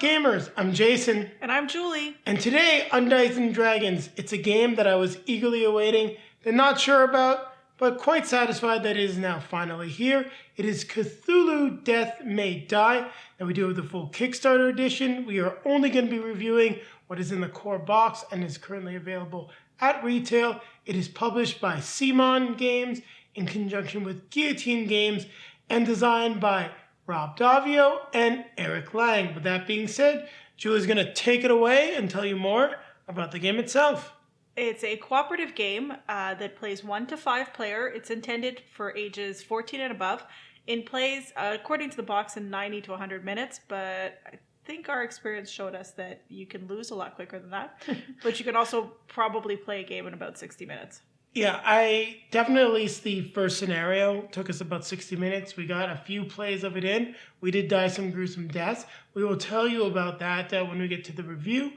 gamers? I'm Jason. And I'm Julie. And today on Dice and Dragons, it's a game that I was eagerly awaiting, and not sure about, but quite satisfied that it is now finally here. It is Cthulhu Death May Die. Now we do have the full Kickstarter edition. We are only going to be reviewing what is in the core box and is currently available at retail. It is published by CMON Games in conjunction with Guillotine Games and designed by Rob Daviau and Eric Lang. With that being said, Julie's going to take it away and tell you more about the game itself. It's a cooperative game that plays 1 to 5 player. It's intended for ages 14 and above. It plays, according to the box, in 90 to 100 minutes, but I think our experience showed us that you can lose a lot quicker than that. But you can also probably play a game in about 60 minutes. Yeah, I definitely, at least the first scenario took us about 60 minutes. We got a few plays of it in. We did die some gruesome deaths. We will tell you about that when we get to the review.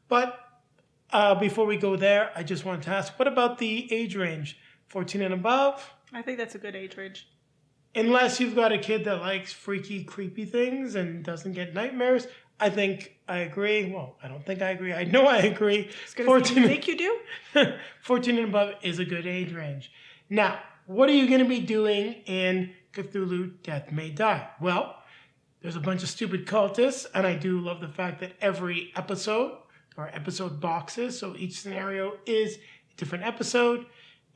But before we go there, I just wanted to ask, what about the age range? 14 and above? I think that's a good age range. Unless you've got a kid that likes freaky, creepy things and doesn't get nightmares, I think I agree. Well, I don't think I agree. I know I agree. 14, you think you do? 14 and above is a good age range. Now, what are you going to be doing in Cthulhu Death May Die? Well, there's a bunch of stupid cultists, and I do love the fact that every episode, or episode boxes, so each scenario is a different episode,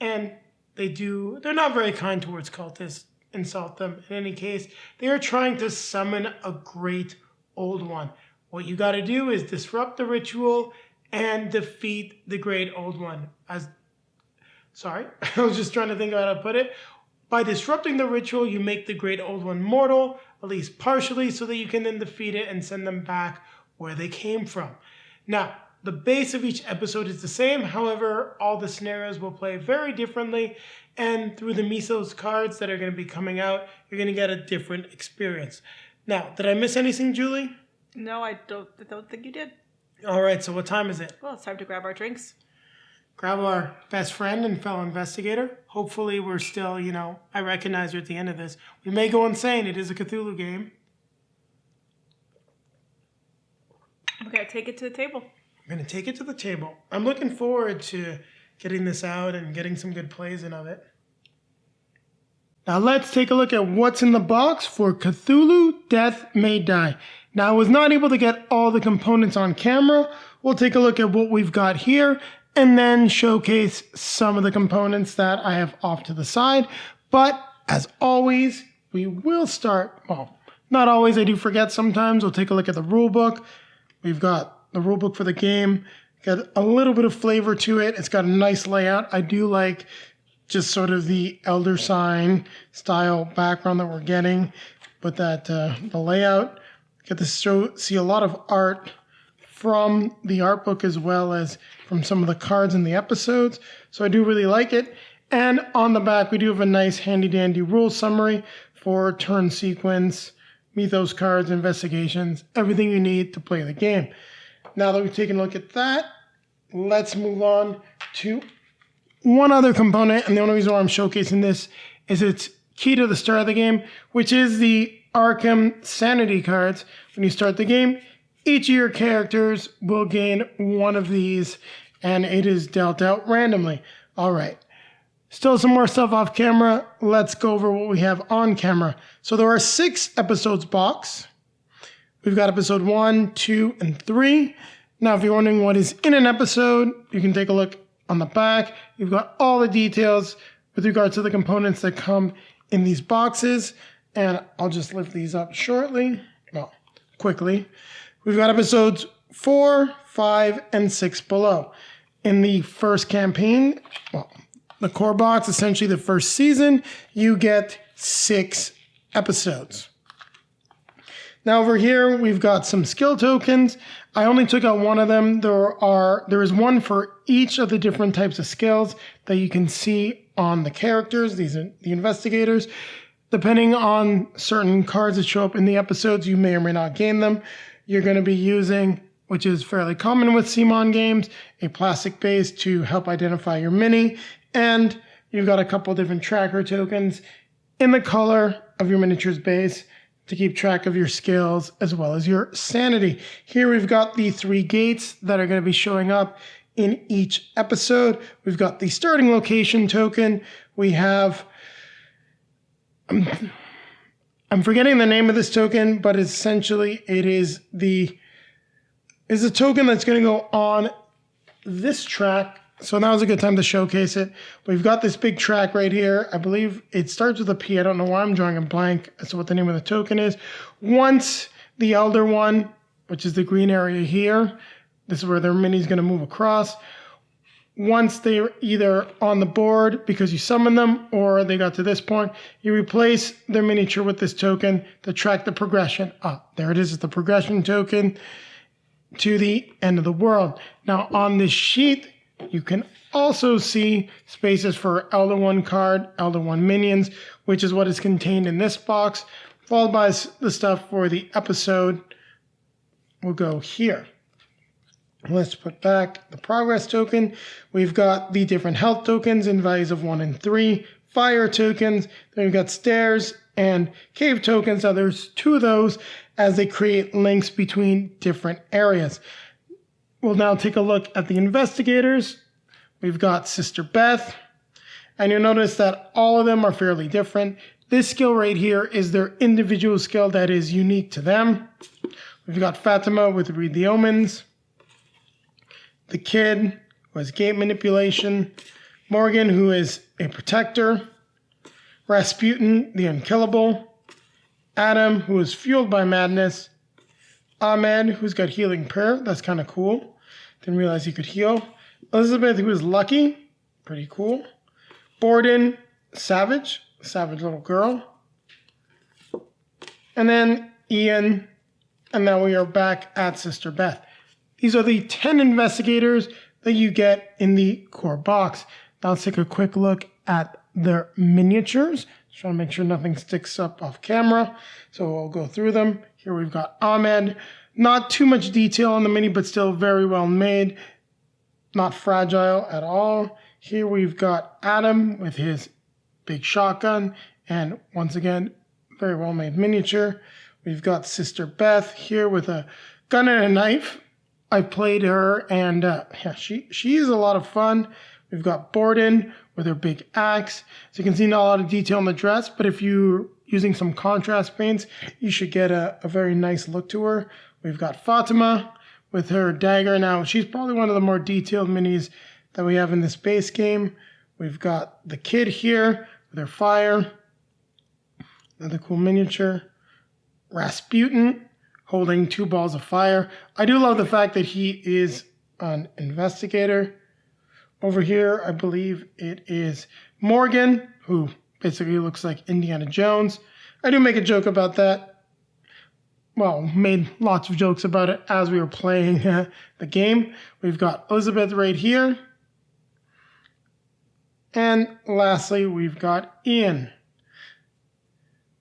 and they're not very kind towards cultists, insult them. In any case, they are trying to summon a great old one. What you got to do is disrupt the ritual and defeat the great old one. I was just trying to think of how to put it. By disrupting the ritual, you make the great old one mortal, at least partially, so that you can then defeat it and send them back where they came from. Now, the base of each episode is the same. However, all the scenarios will play very differently. And through the Mythos cards that are going to be coming out, you're going to get a different experience. Now, did I miss anything, Julie? No, I don't think you did. All right, so what time is it? Well, it's time to grab our drinks. Grab our best friend and fellow investigator. Hopefully we're still, I recognize you at the end of this. We may go insane. It is a Cthulhu game. Okay, take it to the table. I'm going to take it to the table. I'm looking forward to getting this out and getting some good plays in of it. Now let's take a look at what's in the box for Cthulhu Death May Die. Now I was not able to get all the components on camera. We'll take a look at what we've got here and then showcase some of the components that I have off to the side. But as always, we will start, well, not always, I do forget sometimes. We'll take a look at the rule book. We've got the rule book for the game. Got a little bit of flavor to it. It's got a nice layout. I do like just sort of the Elder Sign style background that we're getting. But that the layout, get to see a lot of art from the art book as well as from some of the cards in the episodes. So I do really like it. And on the back, we do have a nice handy dandy rule summary for turn sequence, Mythos cards, investigations, everything you need to play the game. Now that we've taken a look at that, let's move on to one other component, and the only reason why I'm showcasing this is it's key to the start of the game, which is the Arkham Sanity cards. When you start the game, each of your characters will gain one of these, and it is dealt out randomly. All right. Still some more stuff off camera. Let's go over what we have on camera. So there are 6 episodes box. We've got episode 1, 2, and 3. Now, if you're wondering what is in an episode, you can take a look on the back. You've got all the details with regards to the components that come in these boxes. And I'll just lift these up shortly. Well, quickly. We've got episodes 4, 5, and 6 below. In the first campaign, well, the core box, essentially the first season, you get 6 episodes. Now over here, we've got some skill tokens. I only took out one of them. There is one for each of the different types of skills that you can see on the characters. These are the investigators. Depending on certain cards that show up in the episodes, you may or may not gain them. You're going to be using, which is fairly common with CMON games, a plastic base to help identify your mini. And you've got a couple different tracker tokens in the color of your miniature's base to keep track of your skills as well as your sanity. Here we've got the 3 gates that are going to be showing up in each episode. We've got the starting location token. We have, I'm forgetting the name of this token, but essentially it is a token that's going to go on this track. So now's a good time to showcase it. We've got this big track right here. I believe it starts with a P. I don't know why I'm drawing a blank as to what the name of the token is. Once the Elder one, which is the green area here, this is where their mini is going to move across. Once they're either on the board because you summon them or they got to this point, you replace their miniature with this token to track the progression up. There it is, the progression token to the end of the world. Now on this sheet, you can also see spaces for Elder One card, Elder One minions, which is what is contained in this box, followed by the stuff for the episode will go here. Let's put back the progress token. We've got the different health tokens in values of 1 and 3, fire tokens, then we've got stairs and cave tokens. Now there's 2 of those as they create links between different areas. We'll now take a look at the investigators. We've got Sister Beth, and you'll notice that all of them are fairly different. This skill right here is their individual skill that is unique to them. We've got Fatima with Read the Omens, the Kid, who has gate manipulation, Morgan, who is a protector, Rasputin, the Unkillable, Adam, who is fueled by madness, Ahmed, who's got healing prayer, that's kind of cool. Didn't realize he could heal. Elizabeth, who is lucky, pretty cool. Borden, savage little girl. And then Ian, and now we are back at Sister Beth. These are the 10 investigators that you get in the core box. Now let's take a quick look at their miniatures. Just trying to make sure nothing sticks up off camera. So we'll go through them. Here we've got Ahmed. Not too much detail on the mini, but still very well made. Not fragile at all. Here we've got Adam with his big shotgun. And once again, very well made miniature. We've got Sister Beth here with a gun and a knife. I played her and she is a lot of fun. We've got Borden with her big axe. So you can see not a lot of detail on the dress, but if you're using some contrast paints, you should get a very nice look to her. We've got Fatima with her dagger. Now, she's probably one of the more detailed minis that we have in this base game. We've got the Kid here with her fire. Another cool miniature. Rasputin holding 2 balls of fire. I do love the fact that he is an investigator. Over here, I believe it is Morgan, who basically looks like Indiana Jones. I do make a joke about that. Well, made lots of jokes about it as we were playing the game. We've got Elizabeth right here. And lastly, we've got Ian.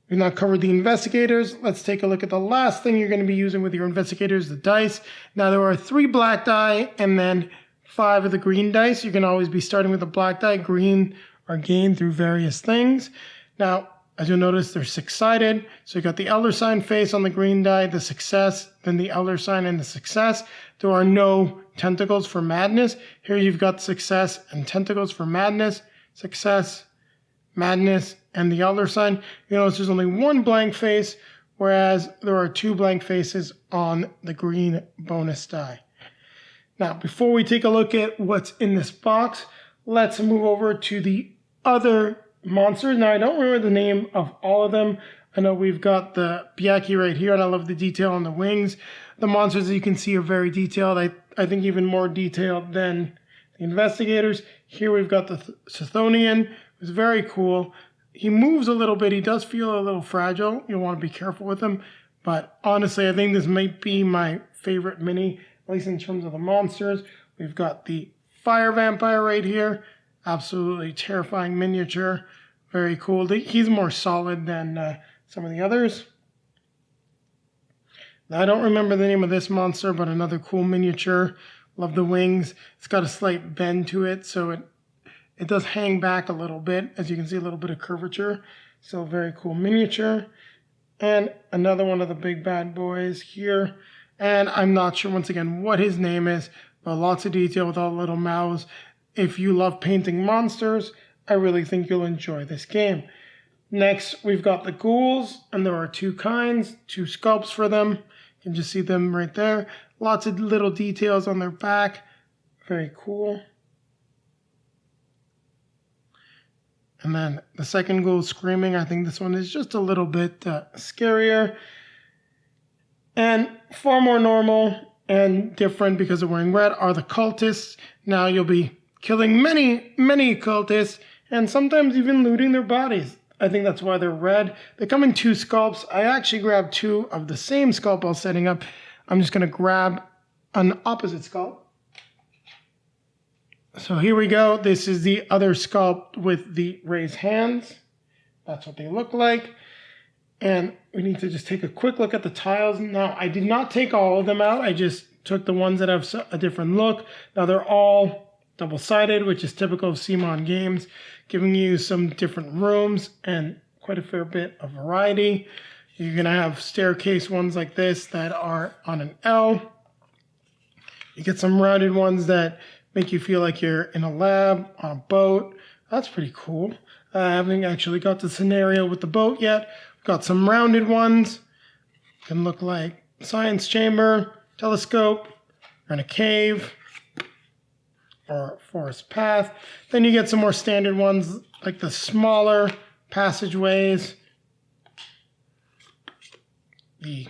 We've now covered the investigators. Let's take a look at the last thing you're going to be using with your investigators, the dice. Now, there are 3 black die and then 5 of the green dice. You can always be starting with the black die. Green are gained through various things. Now, as you'll notice, they're 6-sided. So you got the Elder sign face on the green die, the success, then the Elder sign and the success. There are no tentacles for madness. Here you've got success and tentacles for madness, success, madness, and the Elder sign. You notice there's only 1 blank face, whereas there are 2 blank faces on the green bonus die. Now, before we take a look at what's in this box, let's move over to the other monsters. Now, I don't remember the name of all of them. I know we've got the Byaki right here, and I love the detail on the wings. The monsters, as you can see, are very detailed. I think even more detailed than the investigators. Here we've got the Chthonian, who's very cool. He moves a little bit. He does feel a little fragile. You'll want to be careful with him. But honestly, I think this might be my favorite mini, at least in terms of the monsters. We've got the Fire Vampire right here. Absolutely terrifying miniature. Very cool. He's more solid than some of the others. Now, I don't remember the name of this monster, but another cool miniature. Love the wings. It's got a slight bend to it, so it does hang back a little bit. As you can see, a little bit of curvature. So very cool miniature. And another one of the big bad boys here. And I'm not sure, once again, what his name is, but lots of detail with all the little mouths. If you love painting monsters, I really think you'll enjoy this game. Next, we've got the ghouls, and there are two kinds, two sculpts for them. You can just see them right there. Lots of little details on their back. Very cool. And then the second ghoul screaming. I think this one is just a little bit scarier. And far more normal and different because they're wearing red are the cultists. Now you'll be killing many, many cultists and sometimes even looting their bodies. I think that's why they're red. They come in two sculpts. I actually grabbed two of the same sculpt while setting up. I'm just going to grab an opposite sculpt. So here we go. This is the other sculpt with the raised hands. That's what they look like. And we need to just take a quick look at the tiles. Now, I did not take all of them out. I just took the ones that have a different look. Now, they're all double-sided, which is typical of CMON games, giving you some different rooms and quite a fair bit of variety. You're going to have staircase ones like this that are on an L. You get some rounded ones that make you feel like you're in a lab, on a boat. That's pretty cool. I haven't actually got the scenario with the boat yet. We've got some rounded ones. Can look like science chamber, telescope, or in a cave, or forest path. Then you get some more standard ones like the smaller passageways, the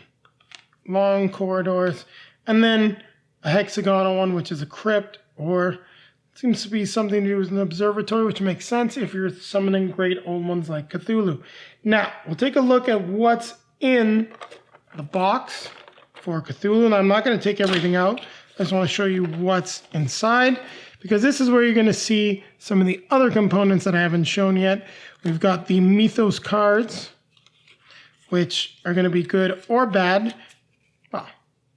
long corridors, and then a hexagonal one, which is a crypt, or seems to be something to do with an observatory, which makes sense if you're summoning great old ones like Cthulhu. Now, we'll take a look at what's in the box for Cthulhu, and I'm not going to take everything out. I just want to show you what's inside, because this is where you're going to see some of the other components that I haven't shown yet. We've got the mythos cards, which are going to be good or bad. Well,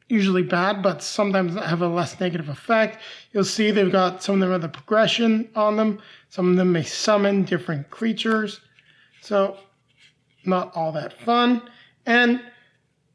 usually bad, but sometimes have a less negative effect. You'll see they've got some of them have the progression on them. Some of them may summon different creatures. So not all that fun. And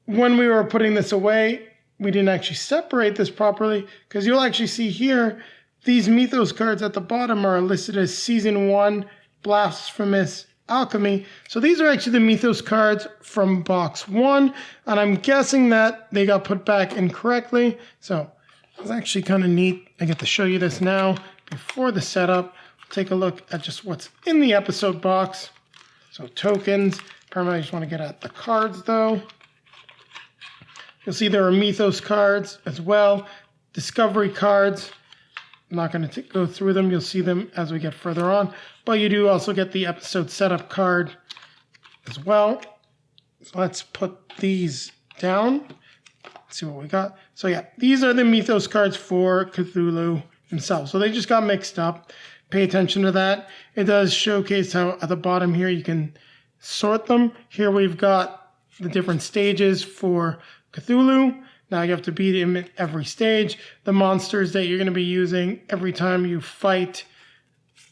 when we were putting this away, we didn't actually separate this properly, because you'll actually see here, these mythos cards at the bottom are listed as Season 1 Blasphemous Alchemy. So these are actually the mythos cards from box 1, and I'm guessing that they got put back incorrectly. So it's actually kind of neat. I get to show you this now before the setup. Take a look at just what's in the episode box. So tokens. Primarily, I just want to get at the cards though. You'll see there are mythos cards as well, discovery cards. I'm not going to go through them. You'll see them as we get further on. But you do also get the episode setup card as well. So let's put these down. Let's see what we got. So yeah, these are the mythos cards for Cthulhu himself. So they just got mixed up. Pay attention to that. It does showcase how at the bottom here you can sort them. Here we've got the different stages for Cthulhu. Now you have to beat him at every stage. The monsters that you're going to be using every time you fight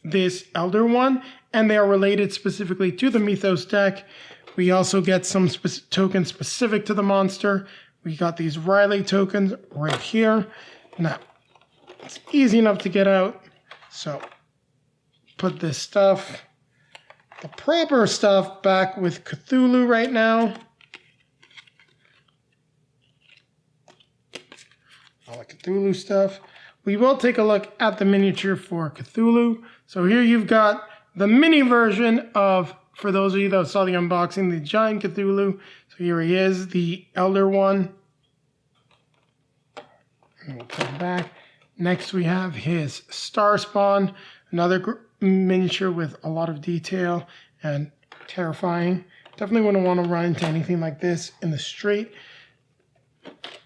this Elder One, and they are related specifically to the Mythos deck. We also get some tokens specific to the monster. We got these Riley tokens right here. Now, it's easy enough to get out. So, put this stuff, the proper stuff, back with Cthulhu right now. All the Cthulhu stuff. We will take a look at the miniature for Cthulhu. So here you've got the mini version of, for those of you that saw the unboxing, the giant Cthulhu. So here he is, the Elder One. And we'll put him back. Next we have his Star Spawn, another miniature with a lot of detail and terrifying. Definitely wouldn't want to run into anything like this in the street.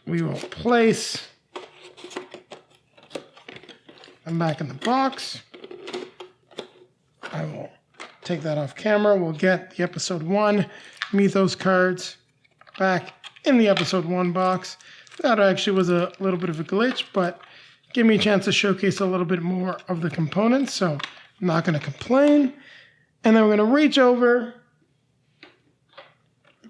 We will place them back in the box. I will take that off camera. We'll get the episode 1 Mythos cards back in the episode 1 box. That actually was a little bit of a glitch, but give me a chance to showcase a little bit more of the components, so I'm not going to complain. And then we're going to reach over,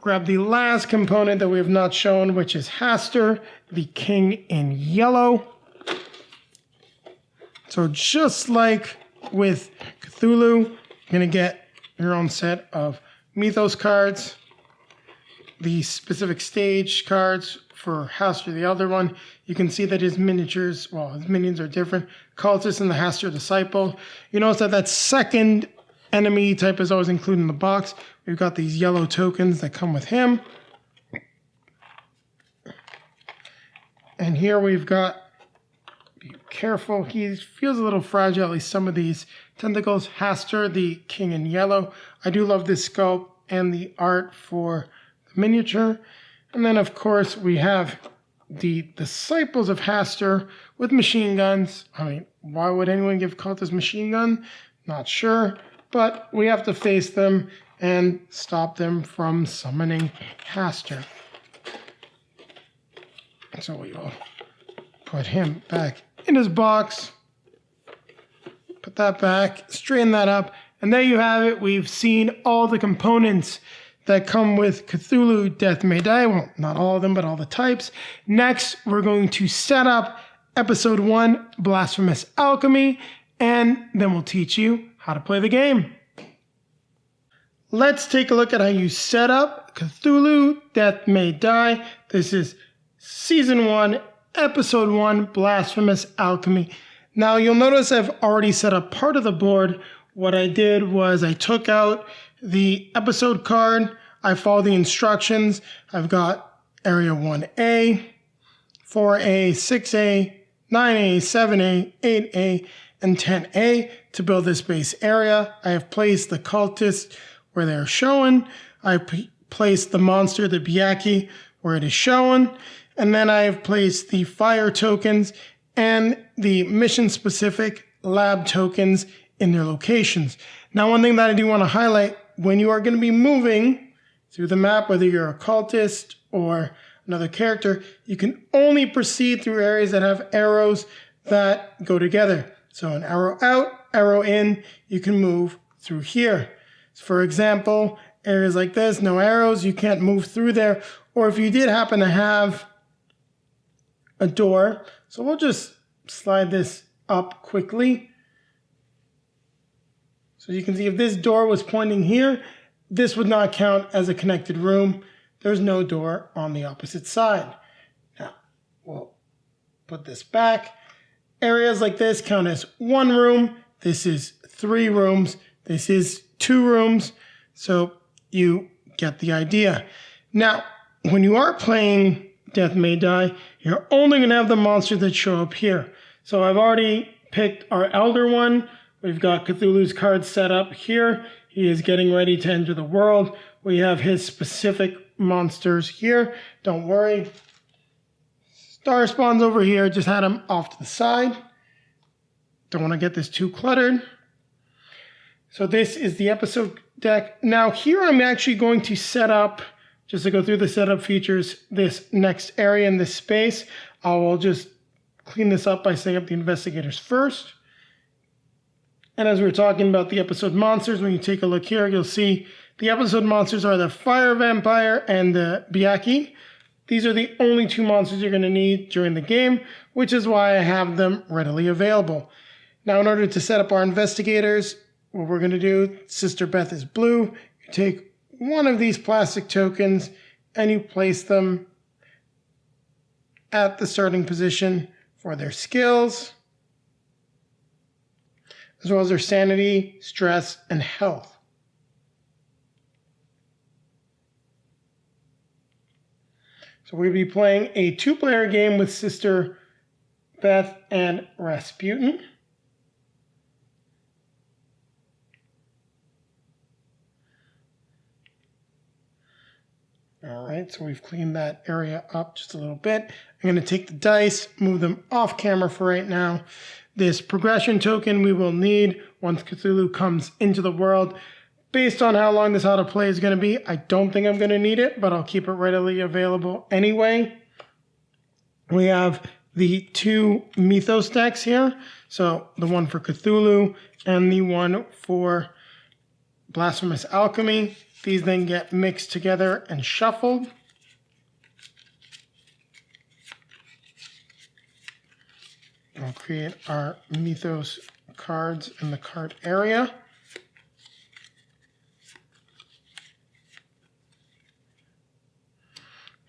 grab the last component that we have not shown, which is Hastur, the king in yellow. So just like with Cthulhu, you're going to get your own set of Mythos cards, the specific stage cards for Hastur, the other one. You can see that his miniatures, well, his minions are different. Cultist and the Hastur Disciple. You notice that that second enemy type is always included in the box. We've got these yellow tokens that come with him. And here we've got, be careful, he feels a little fragile, at least some of these tentacles. Hastur, the king in yellow. I do love this sculpt and the art for the miniature. And then, of course, we have the Disciples of Hastur with machine guns. I mean, why would anyone give cultists machine gun? Not sure. But we have to face them and stop them from summoning Hastur. So we will put him back in his box. Put that back, straighten that up, and there you have it. We've seen all the components that come with Cthulhu Death May Die. Well, not all of them, but all the types. Next, we're going to set up Episode 1, Blasphemous Alchemy, and then we'll teach you how to play the game. Let's take a look at how you set up Cthulhu Death May Die. This is Season 1, Episode 1, Blasphemous Alchemy. Now, you'll notice I've already set up part of the board. What I did was I took out the episode card. I follow the instructions. I've got Area 1A, 4A, 6A, 9A, 7A, 8A, and 10A to build this base area. I have placed the cultists where they're shown. I placed the monster, the Byaki, where it is shown. And then I have placed the fire tokens and the mission-specific lab tokens in their locations. Now, one thing that I do want to highlight, when you are going to be moving through the map, whether you're a cultist or another character, you can only proceed through areas that have arrows that go together. So an arrow out, arrow in, you can move through here. So for example, areas like this, no arrows, you can't move through there. Or if you did happen to have a door, so we'll just slide this up quickly. So you can see if this door was pointing here, this would not count as a connected room. There's no door on the opposite side. Now, we'll put this back. Areas like this count as one room. This is 3 rooms. This is 2 rooms. So you get the idea. Now, when you are playing Death May Die, you're only going to have the monsters that show up here. So I've already picked our Elder one. We've got Cthulhu's card set up here. He is getting ready to enter the world. We have his specific monsters here. Don't worry. Star spawns over here. Just had him off to the side. Don't want to get this too cluttered. So this is the episode deck. Now here I'm actually going to set up, just to go through the setup features, this next area in this space. I will just clean this up by setting up the investigators first. And as we were talking about the episode monsters, when you take a look here, you'll see the episode monsters are the Fire Vampire and the Byaki. These are the only 2 monsters you're going to need during the game, which is why I have them readily available. Now, in order to set up our investigators, what we're going to do, Sister Beth is blue. You take one of these plastic tokens and you place them at the starting position for their skills, as well as their sanity, stress, and health. So we'll be playing a 2-player game with Sister Beth and Rasputin. All right, so we've cleaned that area up just a little bit. I'm going to take the dice, move them off camera for right now. This progression token we will need once Cthulhu comes into the world. Based on how long this autoplay is going to be, I don't think I'm going to need it, but I'll keep it readily available anyway. We have the 2 Mythos decks here. So the one for Cthulhu and the one for Blasphemous Alchemy. These then get mixed together and shuffled. We'll create our mythos cards in the card area.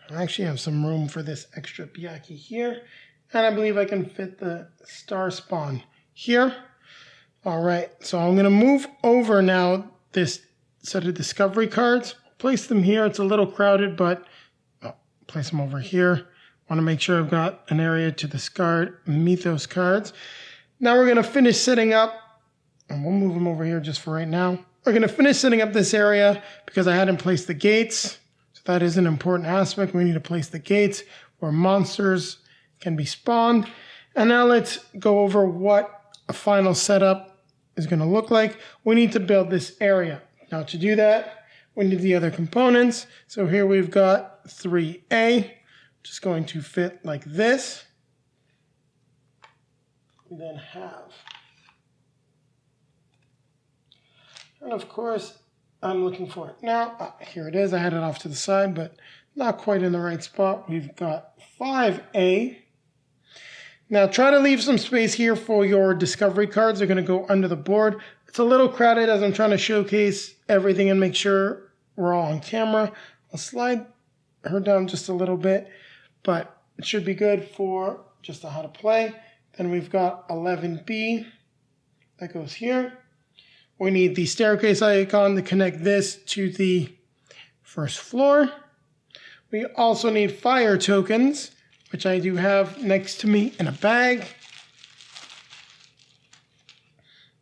I actually have some room for this extra Biaki here. And I believe I can fit the star spawn here. All right, so I'm going to move over now this set of discovery cards. Place them here. It's a little crowded, but I'll place them over here. Want to make sure I've got an area to discard mythos cards. Now we're going to finish setting up, and we'll move them over here just for right now. We're going to finish setting up this area because I hadn't placed the gates. So that is an important aspect. We need to place the gates where monsters can be spawned. And now let's go over what a final setup is going to look like. We need to build this area. Now to do that, we need the other components. So here we've got 3A, just going to fit like this. We then have, and of course, I'm looking for it now. Here it is. I had it off to the side, but not quite in the right spot. We've got 5A. Now try to leave some space here for your discovery cards. They're going to go under the board. It's a little crowded as I'm trying to showcase everything and make sure we're all on camera. I'll slide her down just a little bit, but it should be good for just how to play. Then we've got 11B that goes here. We need the staircase icon to connect this to the first floor. We also need fire tokens, which I do have next to me in a bag.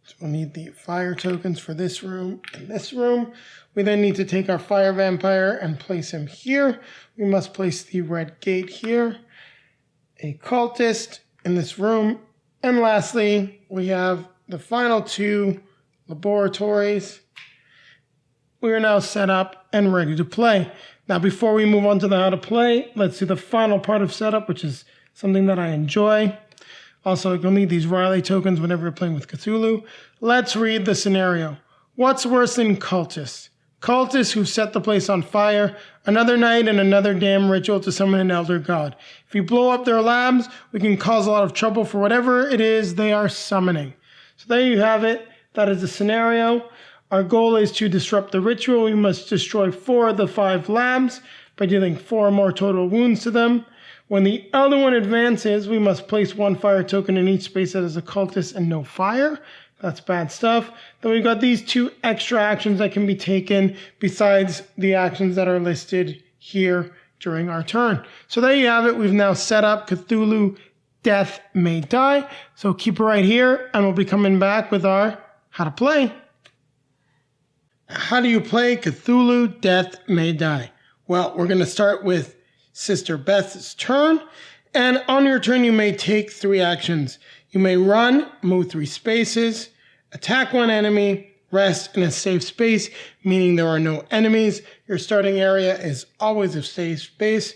So we'll need the fire tokens for this room and this room. We then need to take our fire vampire and place him here. We must place the red gate here, a cultist in this room, and lastly, we have the final two laboratories. We are now set up and ready to play. Now, before we move on to the how to play, let's do the final part of setup, which is something that I enjoy. Also, you'll need these Riley tokens whenever you're playing with Cthulhu. Let's read the scenario. What's worse than cultists? Cultists who set the place on fire, another night and another damn ritual to summon an elder god. If we blow up their labs, we can cause a lot of trouble for whatever it is they are summoning. So there you have it. That is the scenario. Our goal is to disrupt the ritual. We must destroy 4 of the 5 labs by dealing 4 more total wounds to them. When the elder one advances, we must place 1 fire token in each space that is a cultist and no fire. That's bad stuff. Then we've got these 2 extra actions that can be taken besides the actions that are listed here during our turn. So there you have it. We've now set up Cthulhu Death May Die. So keep it right here and we'll be coming back with our how to play. How do you play Cthulhu Death May Die? Well, we're going to start with Sister Beth's turn. And on your turn, you may take 3 actions. You may run, move 3 spaces, attack 1 enemy, rest in a safe space, meaning there are no enemies. Your starting area is always a safe space.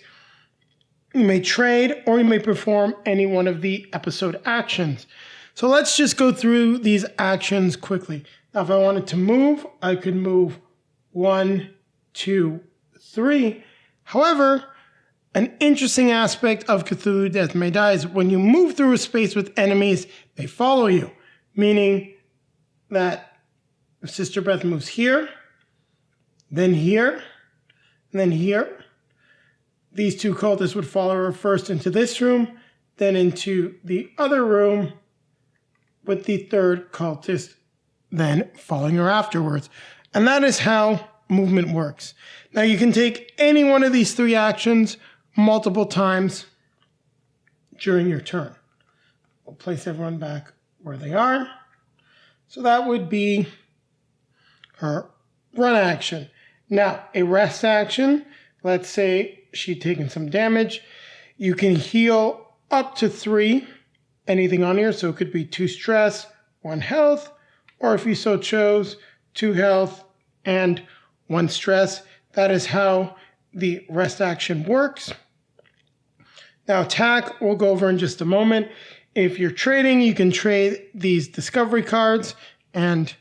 You may trade, or you may perform any one of the episode actions. So let's just go through these actions quickly. Now, if I wanted to move, I could move 1, 2, 3. However, an interesting aspect of Cthulhu Death May Die is when you move through a space with enemies, they follow you. Meaning that if Sister Beth moves here, then here, and then here, these 2 cultists would follow her first into this room, then into the other room, with the 3rd cultist then following her afterwards. And that is how movement works. Now you can take any one of these 3 actions multiple times during your turn. We'll place everyone back where they are. So that would be her run action. Now, a rest action, let's say she'd taken some damage. You can heal up to 3, anything on here. So it could be 2 stress, 1 health, or if you so chose, 2 health and 1 stress. That is how the rest action works. Now attack, we'll go over in just a moment. If you're trading, you can trade these discovery cards and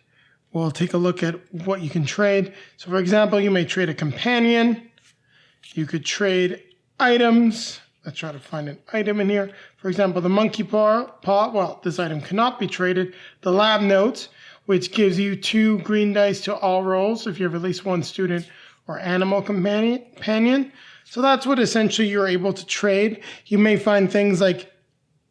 we'll take a look at what you can trade. So for example, you may trade a companion. You could trade items. Let's try to find an item in here. For example, the monkey paw. Well, this item cannot be traded. The lab notes, which gives you 2 green dice to all rolls if you have at least 1 student or animal companion. So that's what essentially you're able to trade. You may find things like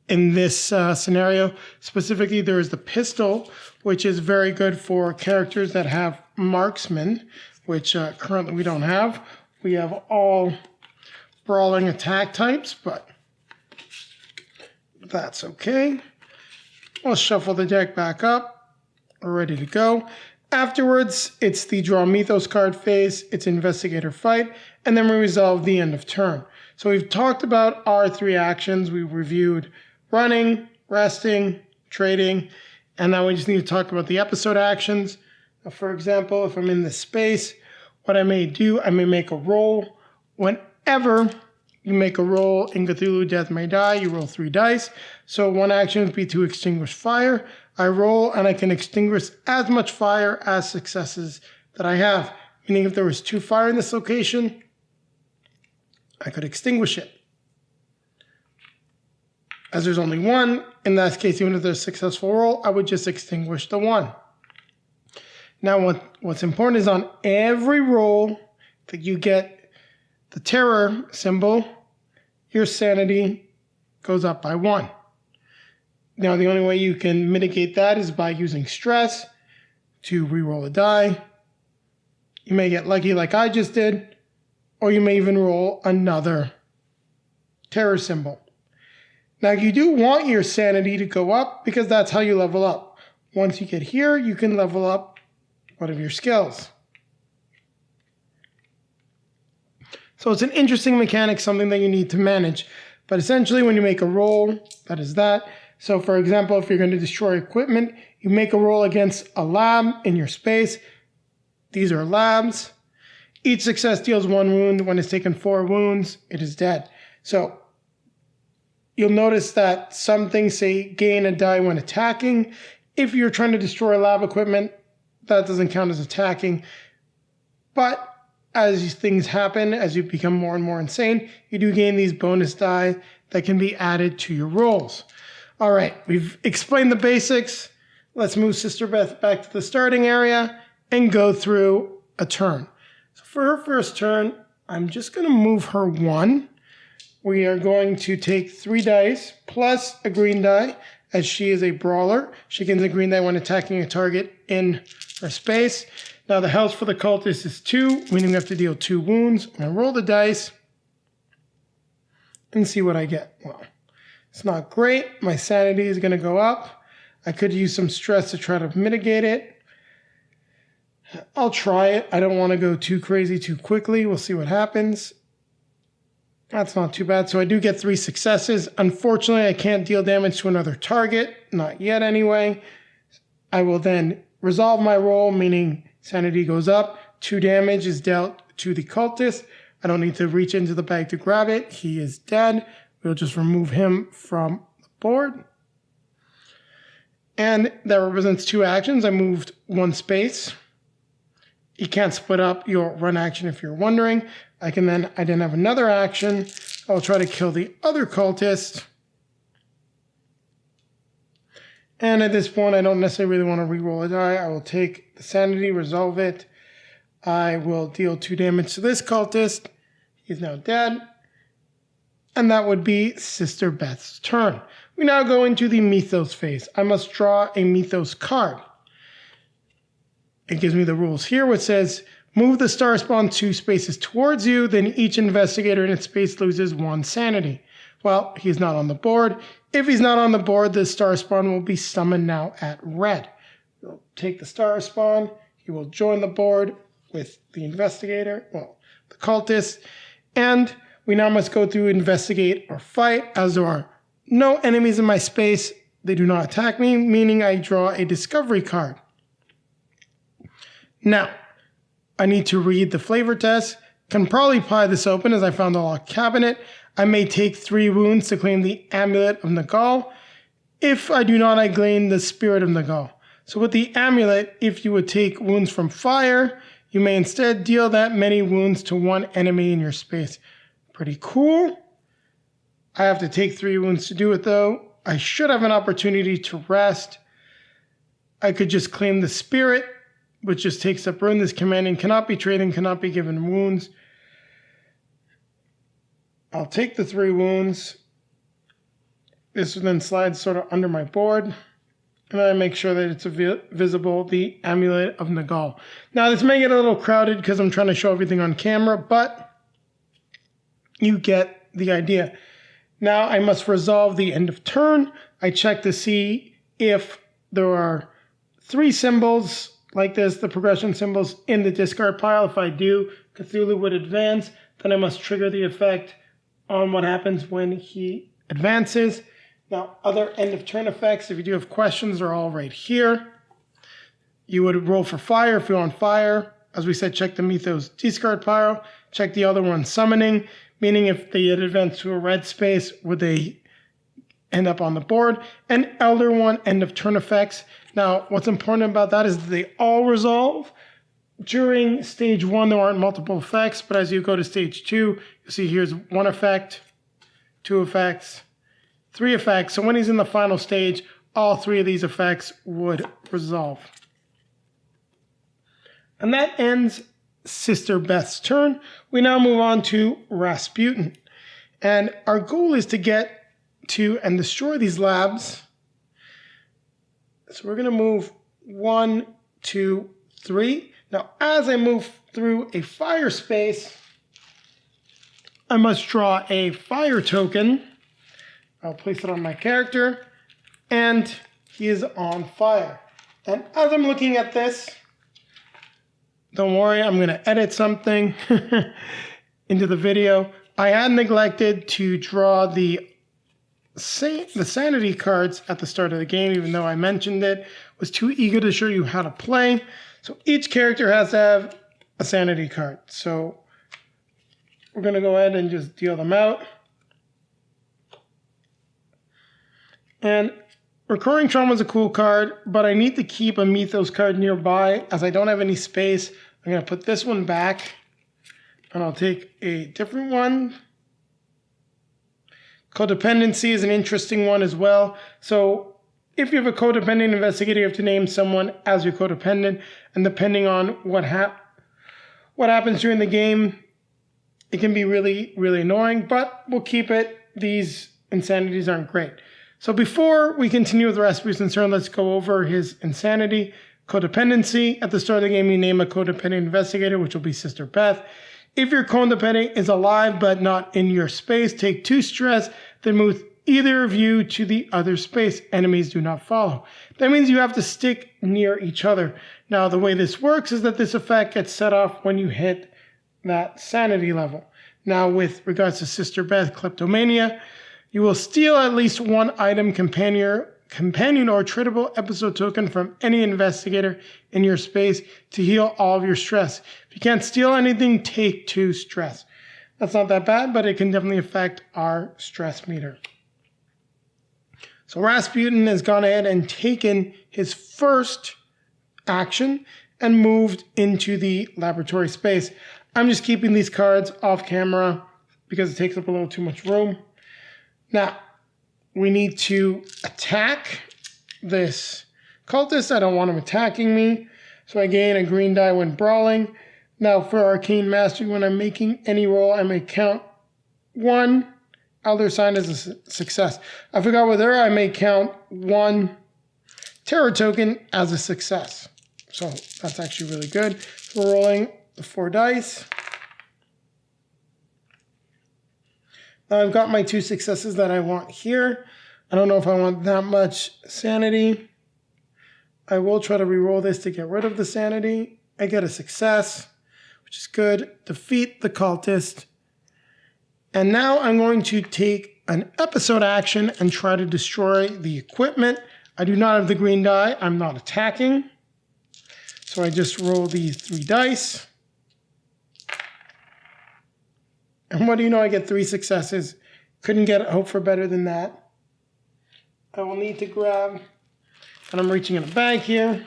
in this scenario, specifically there is the pistol, which is very good for characters that have marksman, which currently we don't have. We have all brawling attack types, but that's okay. We'll shuffle the deck back up. We're ready to go. Afterwards, it's the draw mythos card phase, it's investigator fight, and then we resolve the end of turn. So we've talked about our 3 actions. We've reviewed running, resting, trading, and now we just need to talk about the episode actions. For example, if I'm in this space, what I may do, I may make a roll. Whenever you make a roll in Cthulhu Death May Die, you roll 3 dice. So one action would be to extinguish fire. I roll and I can extinguish as much fire as successes that I have. Meaning if there was 2 fire in this location, I could extinguish it. As there's only 1, in that case, even if there's a successful roll, I would just extinguish the 1. Now, what's important is on every roll that you get the terror symbol, your sanity goes up by 1. Now, the only way you can mitigate that is by using stress to reroll a die. You may get lucky like I just did, or you may even roll another terror symbol. Now, you do want your sanity to go up because that's how you level up. Once you get here, you can level up one of your skills. So it's an interesting mechanic, something that you need to manage. But essentially, when you make a roll, that is that. So for example, if you're going to destroy equipment, you make a roll against a lab in your space. These are labs. Each success deals 1 wound. When it's taken 4 wounds, it is dead. So you'll notice that some things say gain a die when attacking. If you're trying to destroy lab equipment, that doesn't count as attacking. But as things happen, as you become more and more insane, you do gain these bonus die that can be added to your rolls. All right, we've explained the basics. Let's move Sister Beth back to the starting area and go through a turn. So for her first turn, I'm just going to move her 1. We are going to take 3 dice plus a green die, as she is a brawler. She gains a green die when attacking a target in her space. Now the health for the cultist is 2, meaning we have to deal 2 wounds. I'm going to roll the dice and see what I get. Well, it's not great. My sanity is going to go up. I could use some stress to try to mitigate it. I'll try it. I don't want to go too crazy too quickly. We'll see what happens. That's not too bad. So I do get 3 successes. Unfortunately, I can't deal damage to another target. Not yet anyway. I will then resolve my roll, meaning sanity goes up. 2 damage is dealt to the cultist. I don't need to reach into the bag to grab it. He is dead. We'll just remove him from the board. And that represents 2 actions. I moved 1 space. You can't split up your run action if you're wondering. I then have another action. I'll try to kill the other cultist. And at this point, I don't necessarily really want to reroll a die. I will take the sanity, resolve it. I will deal 2 damage to this cultist. He's now dead. And that would be Sister Beth's turn. We now go into the mythos phase. I must draw a mythos card. It gives me the rules here, which says, move the star spawn 2 spaces towards you, then each investigator in its space loses 1 sanity. Well, he's not on the board. If he's not on the board, the star spawn will be summoned now at red. We'll take the star spawn. He will join the board with the investigator, well, the cultist, and we now must go through investigate or fight, as there are no enemies in my space. They do not attack me, meaning I draw a discovery card. Now, I need to read the flavor test. Can probably pry this open as I found a locked cabinet. I may take 3 wounds to claim the amulet of Nagal. If I do not, I gain the spirit of Nagal. So with the amulet, if you would take wounds from fire, you may instead deal that many wounds to one enemy in your space. Pretty cool. I have to take 3 wounds to do it though. I should have an opportunity to rest. I could just claim the spirit, which just takes up room. This commanding cannot be traded, cannot be given wounds. I'll take the 3 wounds. This then slides sort of under my board. And I make sure that it's visible, the Amulet of Nagal. Now this may get a little crowded because I'm trying to show everything on camera, but you get the idea. Now I must resolve the end of turn. I check to see if there are 3 symbols like this, the progression symbols, in the discard pile. If I do, Cthulhu would advance. Then I must trigger the effect on what happens when he advances. Now, other end of turn effects, if you do have questions, are all right here. You would roll for fire if you're on fire. As we said, check the Mythos discard pile. Check the other one, summoning, meaning if they had advanced to a red space, would they end up on the board? And Elder One, end of turn effects. Now, what's important about that is that they all resolve. During stage 1, there aren't multiple effects, but as you go to stage 2, you'll see here's 1 effect, 2 effects, 3 effects. So when he's in the final stage, all 3 of these effects would resolve. And that ends Sister Beth's turn. We now move on to Rasputin. And our goal is to get to and destroy these labs. So we're going to move 1, 2, 3. Now, as I move through a fire space, I must draw a fire token. I'll place it on my character, and he is on fire. And as I'm looking at this, don't worry, I'm going to edit something into the video. I had neglected to draw the sanity cards at the start of the game, even though I mentioned it. Was too eager to show you how to play. So each character has to have a sanity card. So we're going to go ahead and just deal them out. And Recurring Trauma is a cool card, but I need to keep a Mythos card nearby as I don't have any space. I'm going to put this one back, and I'll take a different one. Codependency is an interesting one as well. So if you have a codependent investigator, you have to name someone as your codependent, and depending on what happens during the game, it can be really, really annoying, but we'll keep it. These insanities aren't great. So before we continue with Rasputin's turn, let's go over his insanity. Codependency. At the start of the game, you name a codependent investigator, which will be Sister Beth. If your codependent is alive but not in your space, take 2 stress, then move either of you to the other space. Enemies do not follow. That means you have to stick near each other. Now, the way this works is that this effect gets set off when you hit that sanity level. Now, with regards to Sister Beth, Kleptomania, you will steal at least 1 item, companion or tradable episode token from any investigator in your space to heal all of your stress. If you can't steal anything, take 2 stress. That's not that bad, but it can definitely affect our stress meter. So Rasputin has gone ahead and taken his first action and moved into the laboratory space. I'm just keeping these cards off camera because it takes up a little too much room. Now, we need to attack this cultist. I don't want him attacking me, so I gain a green die when brawling. Now, for Arcane Mastery, when I'm making any roll, I may count 1 Elder Sign as a success. I forgot with her, I may count 1 Terror Token as a success. So that's actually really good. We're rolling the 4 dice. Now I've got my 2 successes that I want here. I don't know if I want that much sanity. I will try to re-roll this to get rid of the sanity. I get a success, which is good. Defeat the cultist. And now I'm going to take an episode action and try to destroy the equipment. I do not have the green die. I'm not attacking. So I just roll these 3 dice. And what do you know? I get 3 successes. Couldn't hope for better than that. I will need to grab And I'm reaching in a bag here.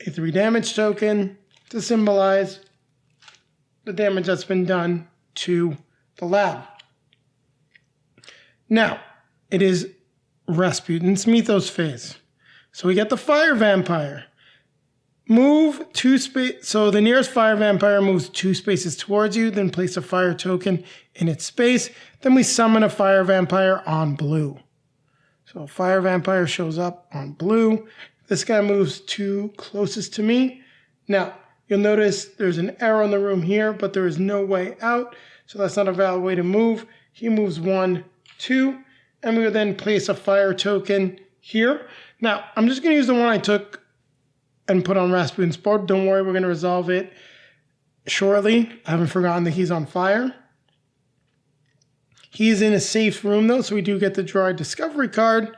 A 3 damage token to symbolize the damage that's been done to the lab. Now, it is Rasputin's Mythos phase. So we get the Fire Vampire. Move 2 space. So the nearest Fire Vampire moves 2 spaces towards you, then place a fire token in its space. Then we summon a Fire Vampire on blue. So a Fire Vampire shows up on blue. This guy moves 2 closest to me. Now, you'll notice there's an arrow in the room here, but there is no way out. So that's not a valid way to move. He moves 1, 2, and we will then place a fire token here. Now, I'm just going to use the one I took and put on Rasputin's board. Don't worry, we're going to resolve it shortly. I haven't forgotten that he's on fire. He's in a safe room, though, so we do get to draw a discovery card.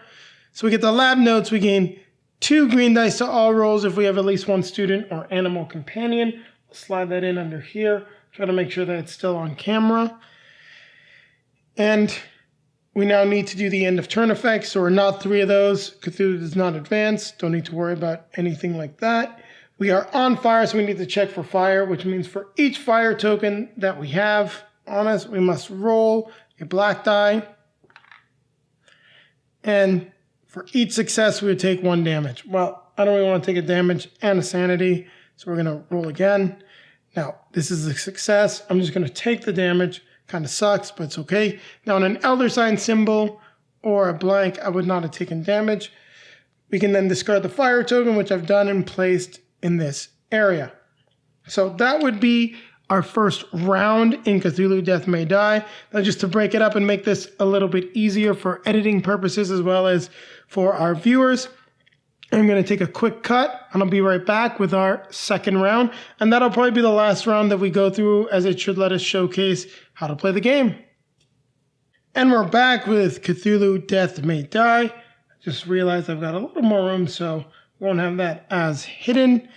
So we get the lab notes. We gain 2 green dice to all rolls if we have at least 1 student or animal companion. We'll slide that in under here. Try to make sure that it's still on camera. And we now need to do the end of turn effects, so we're not 3 of those. Cthulhu does not advance. Don't need to worry about anything like that. We are on fire, so we need to check for fire, which means for each fire token that we have on us, we must roll a black die. And for each success, we would take 1 damage. Well, I don't really want to take a damage and a sanity, so we're going to roll again. Now, this is a success. I'm just going to take the damage. Kind of sucks, but it's okay. Now, on an elder sign symbol or a blank, I would not have taken damage. We can then discard the fire token, which I've done and placed in this area. So that would be our first round in Cthulhu Death May Die. Now, just to break it up and make this a little bit easier for editing purposes as well as for our viewers, I'm going to take a quick cut, and I'll be right back with our second round. And that'll probably be the last round that we go through, as it should let us showcase how to play the game. And we're back with Cthulhu Death May Die. I just realized I've got a little more room, so we won't have that as hidden.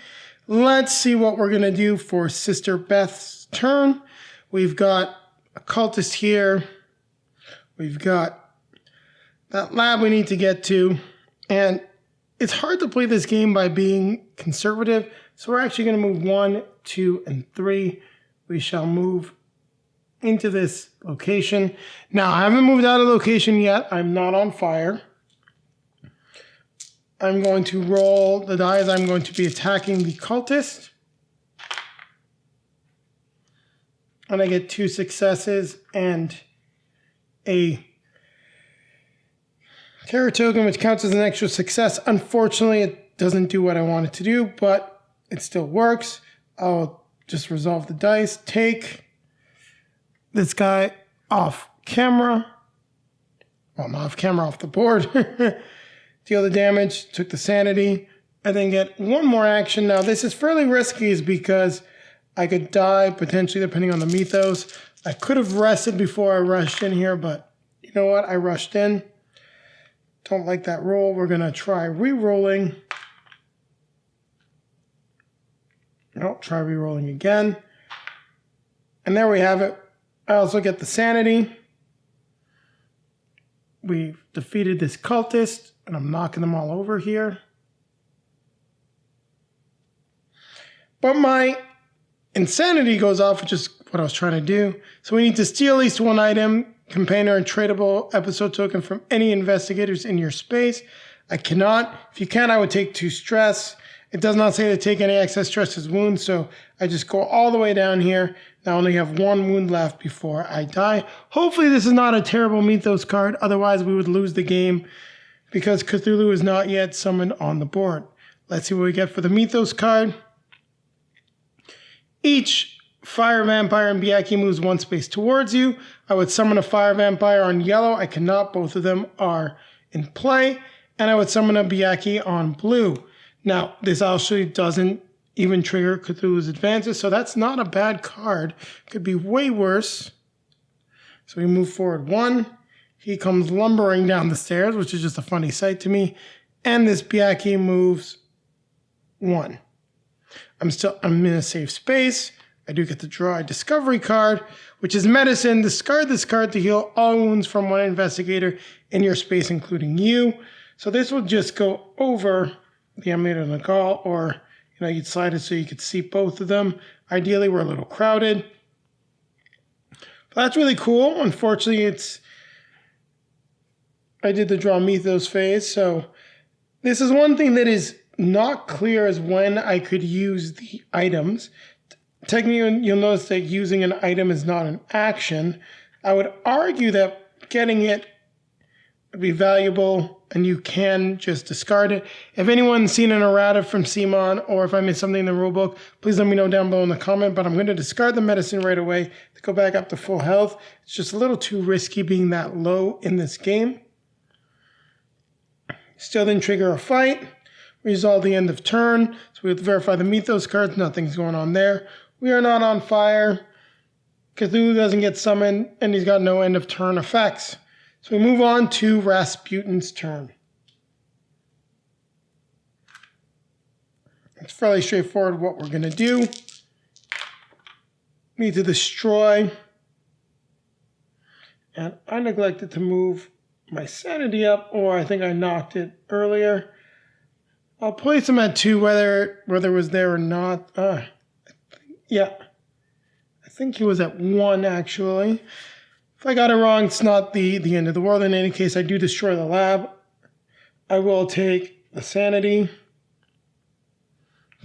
Let's see what we're going to do for Sister Beth's turn. We've got a cultist here. We've got that lab we need to get to. And it's hard to play this game by being conservative, so we're actually going to move 1, 2, and 3. We shall move into this location. Now, I haven't moved out of location yet. I'm not on fire. I'm going to roll the dice. I'm going to be attacking the cultist. And I get 2 successes and a terror token, which counts as an extra success. Unfortunately, it doesn't do what I want it to do, but it still works. I'll just resolve the dice. Take this guy off camera. Well, not off camera, off the board. Deal the damage, took the sanity, and then get 1 more action. Now, this is fairly risky is because I could die, potentially, depending on the mythos. I could have rested before I rushed in here, but you know what? I rushed in. Don't like that roll. We're going to try re-rolling. No, try re-rolling again. And there we have it. I also get the sanity. We've defeated this cultist, and I'm knocking them all over here. But my insanity goes off, which is what I was trying to do. So we need to steal at least 1 item, container, and tradable episode token from any investigators in your space. I cannot. If you can, I would take 2 stress. It does not say to take any excess stress as wounds, so I just go all the way down here. Now I only have 1 wound left before I die. Hopefully this is not a terrible mythos card, otherwise we would lose the game because Cthulhu is not yet summoned on the board. Let's see what we get for the mythos card. Each fire vampire and Biaki moves 1 space towards you. I would summon a fire vampire on yellow. I cannot. Both of them are in play. And I would summon a Biaki on blue. Now, this actually doesn't even trigger Cthulhu's advances, so that's not a bad card. Could be way worse. So we move forward 1. He comes lumbering down the stairs, which is just a funny sight to me. And this Biaki moves 1. I'm in a safe space. I do get to draw a discovery card, which is medicine. Discard this card to heal all wounds from 1 investigator in your space, including you. So this will just go over the amulet of Nagal, or you'd slide it so you could see both of them. Ideally, we're a little crowded. But that's really cool. Unfortunately, I did the draw mythos phase, so this is one thing that is not clear as when I could use the items. Technically, you'll notice that using an item is not an action. I would argue that getting it would be valuable and you can just discard it. If anyone's seen an errata from CMON or if I missed something in the rulebook, please let me know down below in the comment, but I'm going to discard the medicine right away to go back up to full health. It's just a little too risky being that low in this game. Still didn't trigger a fight. Resolve the end of turn. So we have to verify the mythos cards. Nothing's going on there. We are not on fire. Cthulhu doesn't get summoned and he's got no end of turn effects. So we move on to Rasputin's turn. It's fairly straightforward what we're going to do. Need to destroy. And I neglected to move my sanity up, or I think I knocked it earlier. I'll place him at 2, whether it was there or not. Yeah. I think he was at 1, actually. If I got it wrong, it's not the end of the world. In any case, I do destroy the lab. I will take the sanity.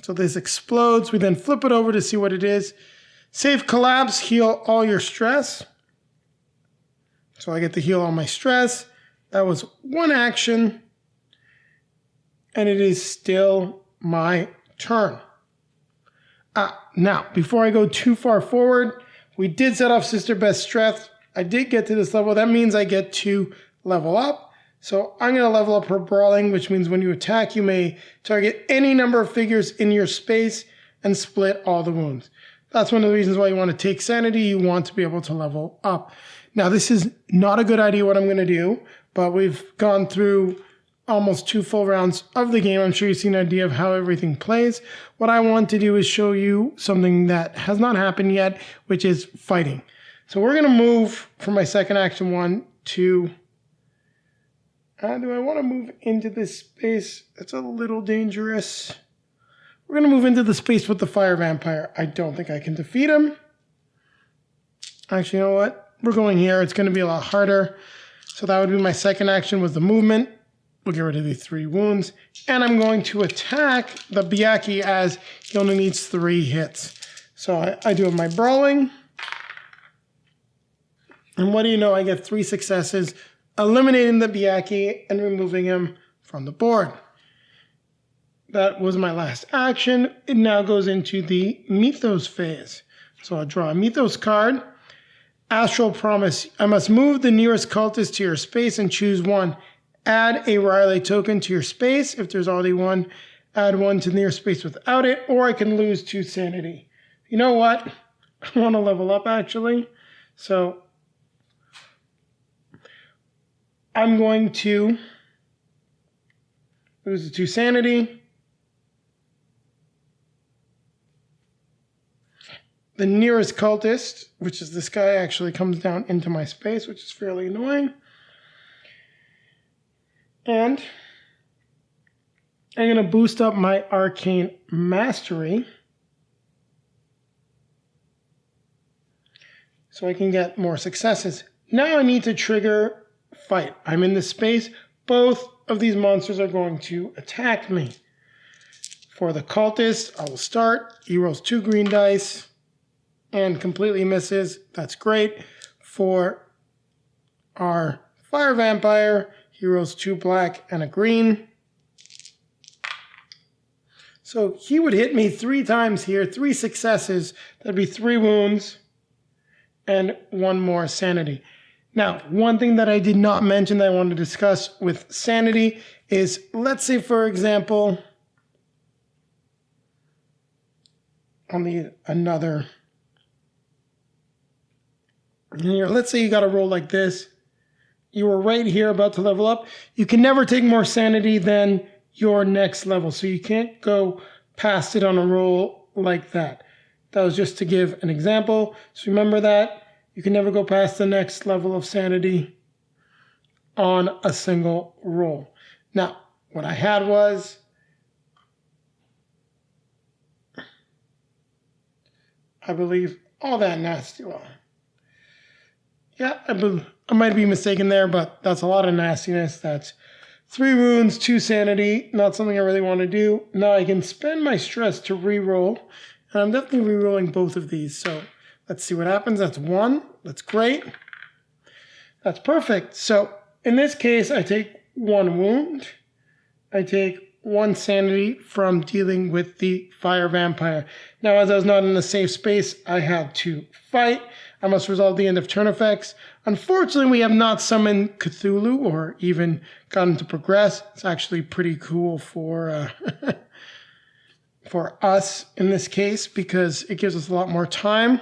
So this explodes. We then flip it over to see what it is. Save collapse, heal all your stress. So I get to heal all my stress. That was 1 action. And it is still my turn. Now, before I go too far forward, we did set off Sister Best Strength. I did get to this level. That means I get to level up. So I'm going to level up her Brawling, which means when you attack, you may target any number of figures in your space and split all the wounds. That's one of the reasons why you want to take Sanity. You want to be able to level up. Now, this is not a good idea what I'm going to do, but we've gone through almost 2 full rounds of the game. I'm sure you've seen an idea of how everything plays. What I want to do is show you something that has not happened yet, which is fighting. So we're going to move from my second action 1 to... do I want to move into this space? It's a little dangerous. We're going to move into the space with the Fire Vampire. I don't think I can defeat him. Actually, you know what? We're going here. It's going to be a lot harder. So that would be my second action was the movement. We'll get rid of the 3 wounds. And I'm going to attack the Byaki as he only needs 3 hits. So I do have my Brawling. And what do you know? I get 3 successes, eliminating the Byaki and removing him from the board. That was my last action. It now goes into the Mythos phase. So I'll draw a Mythos card. Astral Promise. I must move the nearest cultist to your space and choose 1. Add a Riley token to your space. If there's already 1, add 1 to the nearest space without it, or I can lose 2 sanity. You know what? I want to level up, actually. So I'm going to lose the 2 sanity. The nearest cultist, which is this guy, actually comes down into my space, which is fairly annoying. And I'm going to boost up my Arcane Mastery so I can get more successes. Now I need to trigger fight. I'm in this space. Both of these monsters are going to attack me. For the cultist, I will start. He rolls 2 green dice and completely misses. That's great. For our Fire Vampire, he rolls 2 black and a green. So he would hit me 3 times here, 3 successes. That'd be 3 wounds and 1 more sanity. Now, one thing that I did not mention that I want to discuss with sanity is, let's say, for example, I'll need another. Here, let's say you got a roll like this. You were right here about to level up. You can never take more sanity than your next level. So you can't go past it on a roll like that. That was just to give an example. So remember that. You can never go past the next level of sanity on a single roll. Now, what I had was, I believe, all that nasty. Well, yeah, I might be mistaken there, but that's a lot of nastiness. That's 3 wounds, 2 sanity. Not something I really want to do. Now I can spend my stress to reroll, and I'm definitely rerolling both of these. So let's see what happens. That's 1. That's great. That's perfect. So in this case, I take 1 wound. I take 1 sanity from dealing with the fire vampire. Now, as I was not in a safe space, I had to fight. I must resolve the end of turn effects. Unfortunately, we have not summoned Cthulhu or even gotten to progress. It's actually pretty cool for for us in this case because it gives us a lot more time.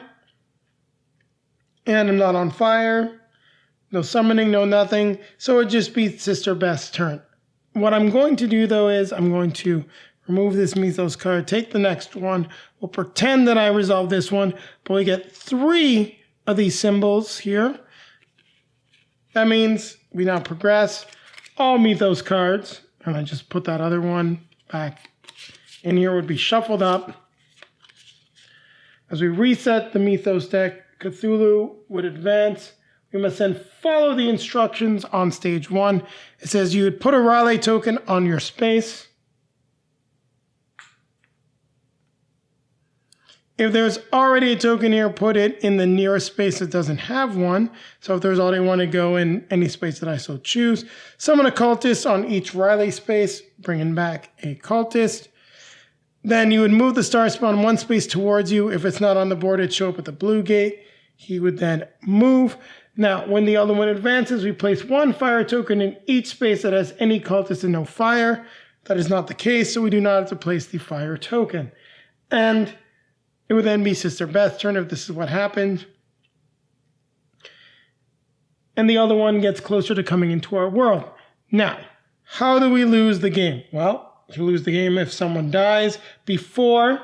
And I'm not on fire. No summoning, no nothing. So it would just be Sister Beth's turn. What I'm going to do, though, is I'm going to remove this Mythos card, take the next one. We'll pretend that I resolve this one, but we get 3 of these symbols here. That means we now progress all Mythos cards. And I just put that other one back in here, would be shuffled up. As we reset the Mythos deck, Cthulhu would advance. We must then follow the instructions on stage 1. It says you would put a Raleigh token on your space. If there's already a token here, put it in the nearest space that doesn't have one. So if there's already one to go in any space that I so choose. Summon a cultist on each Raleigh space, bringing back a cultist. Then you would move the star spawn 1 space towards you. If it's not on the board, it'd show up at the blue gate. He would then move. Now, when the other one advances, we place 1 fire token in each space that has any cultist and no fire. That is not the case, so we do not have to place the fire token. And it would then be Sister Beth's turn if this is what happened. And the other one gets closer to coming into our world. Now, how do we lose the game? Well, you lose the game if someone dies before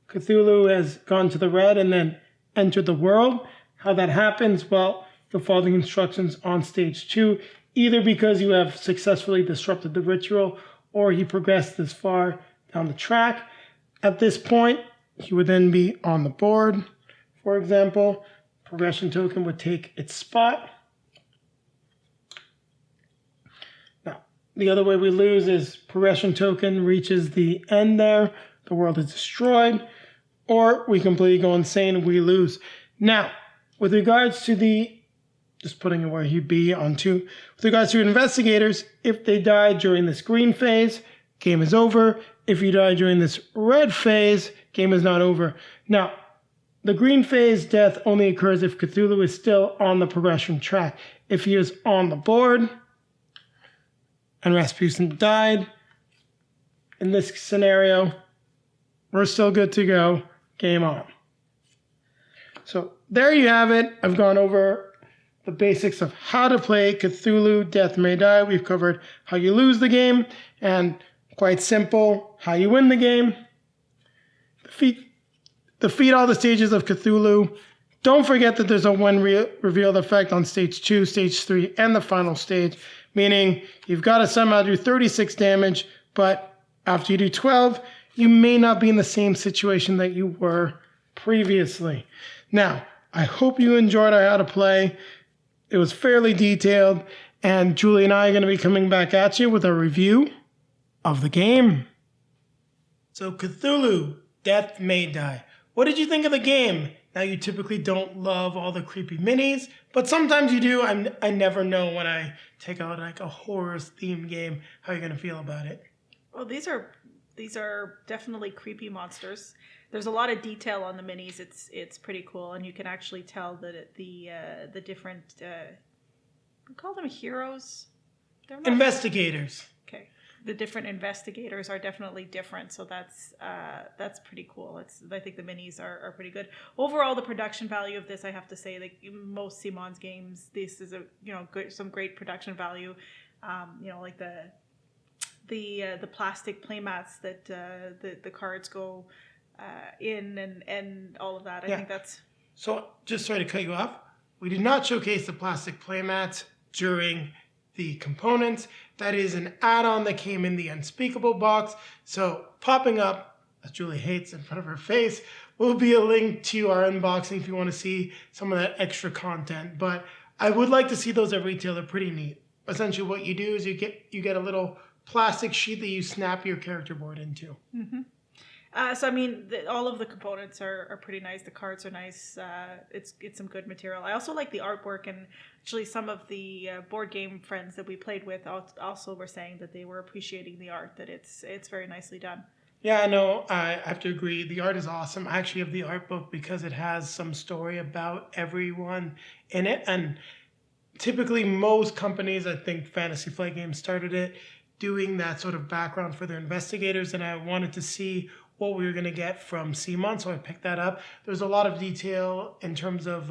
Cthulhu has gone to the red and then entered the world. How that happens? Well, you'll follow the instructions on stage 2, either because you have successfully disrupted the ritual or he progressed this far down the track. At this point, he would then be on the board. For example, progression token would take its spot. Now, the other way we lose is progression token reaches the end there, the world is destroyed, or we completely go insane and we lose. Now, with regards to the, just putting it where he'd be on 2, with regards to investigators, if they die during this green phase, game is over. If you die during this red phase, game is not over. Now, the green phase death only occurs if Cthulhu is still on the progression track. If he is on the board and Rasputin died, in this scenario, we're still good to go. Game on. So there you have it. I've gone over the basics of how to play Cthulhu Death May Die. We've covered how you lose the game and, quite simple, how you win the game. Defeat all the stages of Cthulhu. Don't forget that there's a when revealed effect on stage 2, stage 3, and the final stage, meaning you've got to somehow do 36 damage, but after you do 12, you may not be in the same situation that you were previously. Now, I hope you enjoyed our how to play. It was fairly detailed, and Julie and I are going to be coming back at you with a review of the game. So Cthulhu Death May Die. What did you think of the game? Now, you typically don't love all the creepy minis, but sometimes you do. I never know when I take out like a horror-themed game how you're going to feel about it. Well, these are definitely creepy monsters. There's a lot of detail on the minis. It's pretty cool, and you can actually tell that the different we call them heroes. They're not investigators. Okay, the different investigators are definitely different, so that's pretty cool. I think the minis are pretty good. Overall, the production value of this, I have to say, like most CMON's games, this is some great production value. Like the plastic playmats that the cards go in and all of that. I think that's... So, just sorry to cut you off. We did not showcase the plastic playmats during the components. That is an add-on that came in the Unspeakable box. So popping up, as Julie hates in front of her face, will be a link to our unboxing if you want to see some of that extra content. But I would like to see those at retail. They're pretty neat. Essentially what you do is you get a little plastic sheet that you snap your character board into. Mm-hmm. So I mean, all of the components are pretty nice. The cards are nice. It's some good material. I also like the artwork, and actually some of the board game friends that we played with also were saying that they were appreciating the art. That it's very nicely done. Yeah, I know. I have to agree. The art is awesome. I actually have the art book because it has some story about everyone in it. And typically most companies, I think Fantasy Flight Games started it, doing that sort of background for their investigators. And I wanted to see what we were going to get from CMON, so I picked that up. There's a lot of detail in terms of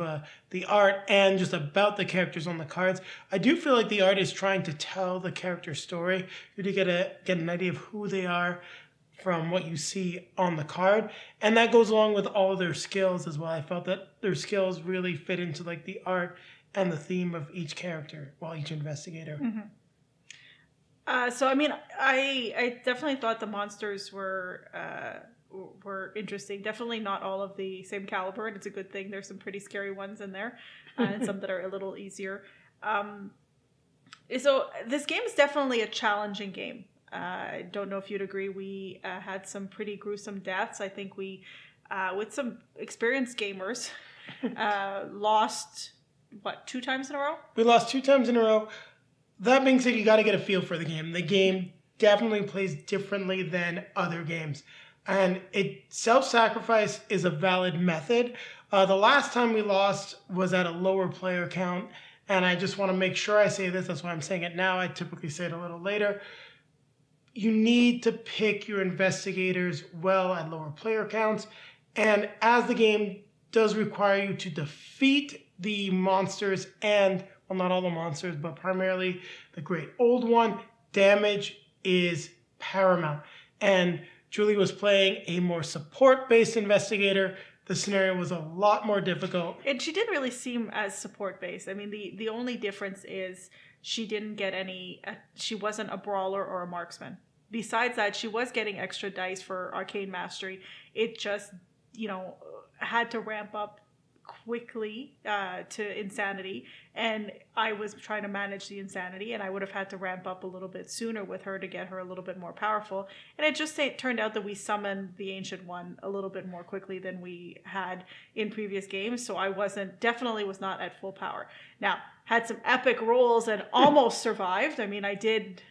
the art and just about the characters on the cards. I do feel like the art is trying to tell the character story. You do get an idea of who they are from what you see on the card, and that goes along with all their skills as well. I felt that their skills really fit into like the art and the theme of each character, well, each investigator. Mm-hmm. So I mean, I definitely thought the monsters were interesting. Definitely not all of the same caliber, and it's a good thing. There's some pretty scary ones in there, and some that are a little easier. So this game is definitely a challenging game. I don't know if you'd agree. We had some pretty gruesome deaths. I think we, with some experienced gamers, lost, 2 times in a row? We lost 2 times in a row. That being said, you got to get a feel for the game. The game definitely plays differently than other games. And self-sacrifice is a valid method. The last time we lost was at a lower player count. And I just want to make sure I say this. That's why I'm saying it now. I typically say it a little later. You need to pick your investigators well at lower player counts. And as the game does require you to defeat the monsters and, well, not all the monsters, but primarily the great old one, damage is paramount. And Julie was playing a more support-based investigator. The scenario was a lot more difficult. And she didn't really seem as support-based. I mean, the only difference is she didn't get any, she wasn't a brawler or a marksman. Besides that, she was getting extra dice for arcane mastery. It just, had to ramp up quickly to insanity. And I was trying to manage the insanity, and I would have had to ramp up a little bit sooner with her to get her a little bit more powerful. And it just turned out that we summoned the Ancient One a little bit more quickly than we had in previous games. So I definitely was not at full power. Now, had some epic rolls and almost survived. I mean, I did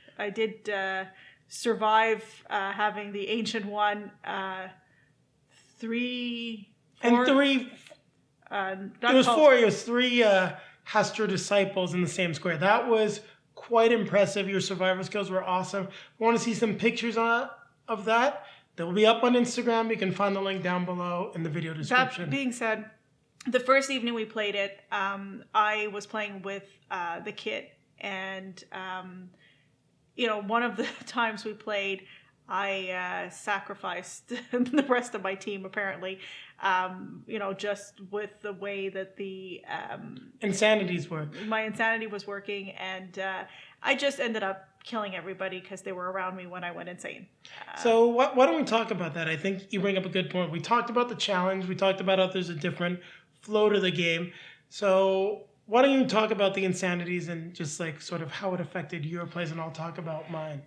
survive having the Ancient One 3, 4... And 3... it was 4. It was 3 Hester disciples in the same square. That was quite impressive. Your survival skills were awesome. If you want to see some pictures of that, they will be up on Instagram. You can find the link down below in the video description. That being said, the first evening we played it, I was playing with the kid, and one of the times we played, I sacrificed the rest of my team, apparently, just with the way that the insanities work. My insanity was working, and I just ended up killing everybody because they were around me when I went insane. So why don't we talk about that? I think you bring up a good point. We talked about the challenge. We talked about how there's a different flow to the game. So why don't you talk about the insanities and just like sort of how it affected your plays, and I'll talk about mine.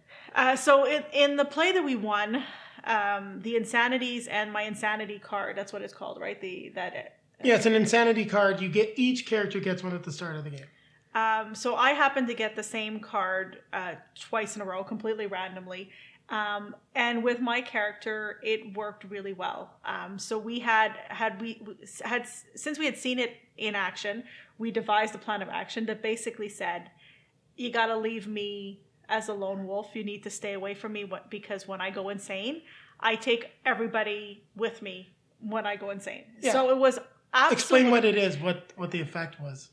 So in the play that we won, the insanities and my insanity card, that's what it's called, right? Yeah, it's an insanity card. Each character gets one at the start of the game. So I happened to get the same card twice in a row, completely randomly. And with my character, it worked really well. So we had since we had seen it in action, we devised a plan of action that basically said, you got to leave me as a lone wolf. You need to stay away from me because when I go insane, I take everybody with me when I go insane. Yeah. So it was absolutely... Explain what it is, what the effect was.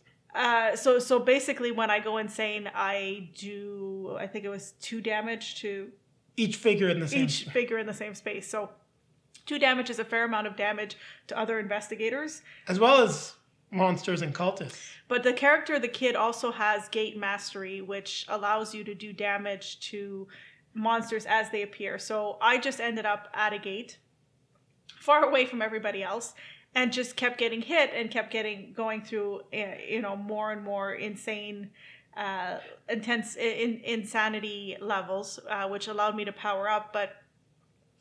So basically when I go insane, I do, I think it was 2 damage to... Each figure in the same space. So 2 damage is a fair amount of damage to other investigators. As well as monsters and cultists. But the character, the kid, also has gate mastery, which allows you to do damage to monsters as they appear. So I just ended up at a gate, far away from everybody else, and just kept getting hit and kept going through, more and more insane, intense insanity levels, which allowed me to power up, but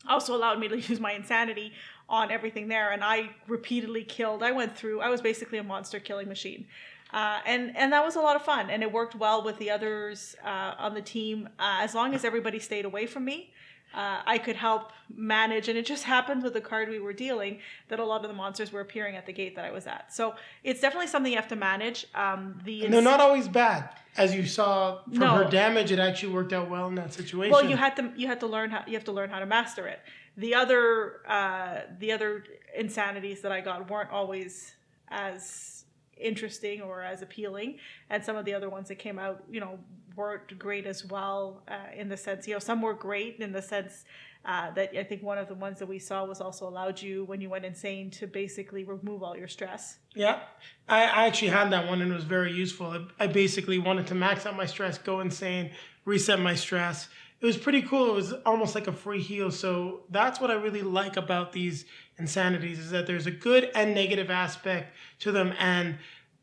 also allowed me to use my insanity on everything there. And I repeatedly killed. I was basically a monster killing machine. And that was a lot of fun, and it worked well with the others on the team. As long as everybody stayed away from me, I could help manage. And it just happened with the card we were dealing that a lot of the monsters were appearing at the gate that I was at. So it's definitely something you have to manage. And they're not always bad, as you saw from her damage. It actually worked out well in that situation. Well, you have to learn how to master it. The other insanities that I got weren't always as interesting or as appealing, and some of the other ones that came out weren't great as well, in the sense some were great in the sense that I think one of the ones that we saw was also allowed you, when you went insane, to basically remove all your stress. Yeah, I actually had that one, and it was very useful. I basically wanted to max out my stress, go insane, reset my stress. It was pretty cool. It was almost like a free heal. So that's what I really like about these insanities, is that there's a good and negative aspect to them. And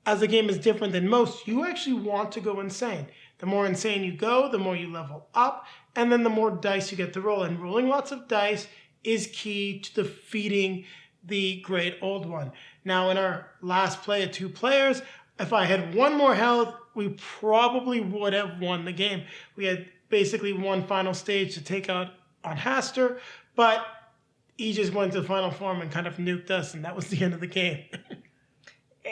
as the game is different than most, you actually want to go insane. The more insane you go, the more you level up, and then the more dice you get to roll. And rolling lots of dice is key to defeating the Great Old One. Now, in our last play of 2 players, if I had 1 more health, we probably would have won the game. We had basically one final stage to take out on Haster, but he just went to the final form and kind of nuked us, and that was the end of the game.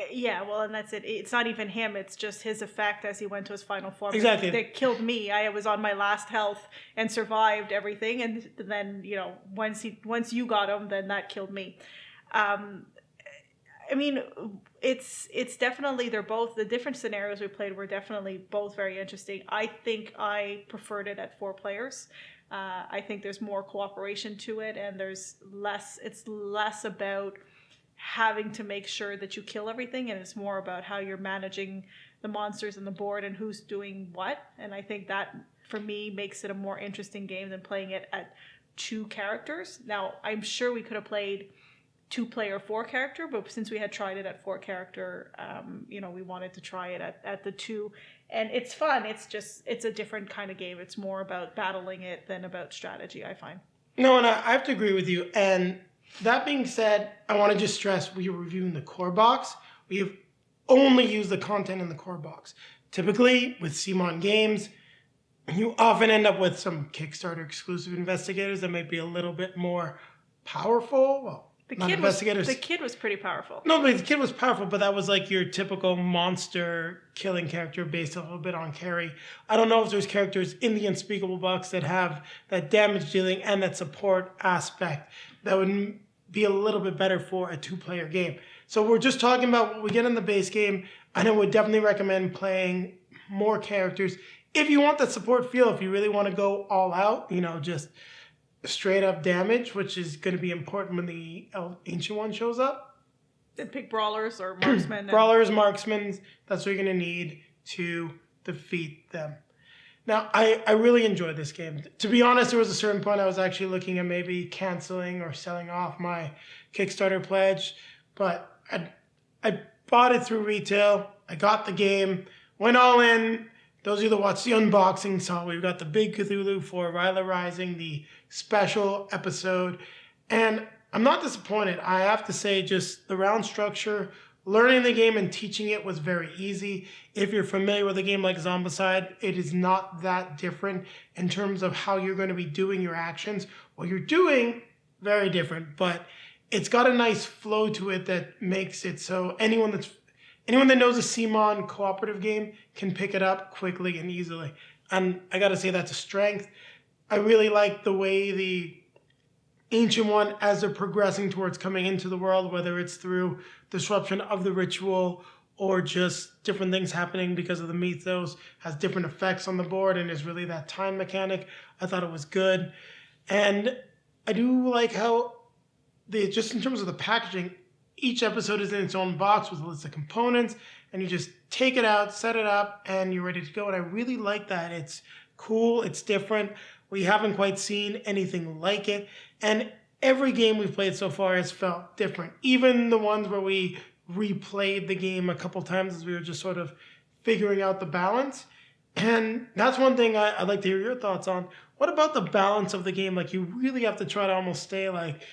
Yeah, well, and that's it. It's not even him. It's just his effect as he went to his final form. Exactly. That killed me. I was on my last health and survived everything, and then once you got him, then that killed me. I mean, it's definitely, they're both, the different scenarios we played were definitely both very interesting. I think I preferred it at 4 players. I think there's more cooperation to it, and it's less about having to make sure that you kill everything, and it's more about how you're managing the monsters and the board and who's doing what. And I think that, for me, makes it a more interesting game than playing it at 2 characters. Now, I'm sure we could have played 2-player 4-character, but since we had tried it at 4-character, we wanted to try it at the 2, and it's fun. It's a different kind of game. It's more about battling it than about strategy, I find. No, and I have to agree with you. And that being said, I want to just stress, we are reviewing the core box. We have only used the content in the core box. Typically, with CMON games, you often end up with some Kickstarter exclusive investigators that might be a little bit more powerful. Well, the kid was pretty powerful. No, but the kid was powerful, but that was like your typical monster killing character based a little bit on carry. I don't know if there's characters in the Unspeakable box that have that damage dealing and that support aspect that would be a little bit better for a 2-player game. So we're just talking about what we get in the base game, and I would definitely recommend playing more characters. If you want that support feel, if you really want to go all out, just straight up damage, which is going to be important when the Ancient One shows up. And pick brawlers or marksmen. Brawlers, marksmen, that's what you're going to need to defeat them. Now, I really enjoyed this game. To be honest, there was a certain point I was actually looking at maybe canceling or selling off my Kickstarter pledge, but I bought it through retail. I got the game, went all in. Those of you that watched the unboxing saw we've got the Big Cthulhu for Ryla Rising, the special episode. And I'm not disappointed. I have to say, just the round structure, learning the game and teaching it was very easy. If you're familiar with a game like Zombicide, it is not that different in terms of how you're going to be doing your actions. What you're doing, very different, but it's got a nice flow to it that makes it so anyone that knows a CMON cooperative game can pick it up quickly and easily. And I got to say that's a strength. I really like the way the Ancient One, as they're progressing towards coming into the world, whether it's through disruption of the ritual or just different things happening because of the mythos, has different effects on the board and is really that time mechanic. I thought it was good. And I do like how just in terms of the packaging, each episode is in its own box with a list of components, and you just take it out, set it up, and you're ready to go. And I really like that. It's cool. It's different. We haven't quite seen anything like it. And every game we've played so far has felt different. Even the ones where we replayed the game a couple times as we were just sort of figuring out the balance. And that's one thing I'd like to hear your thoughts on. What about the balance of the game? Like, you really have to try to almost stay like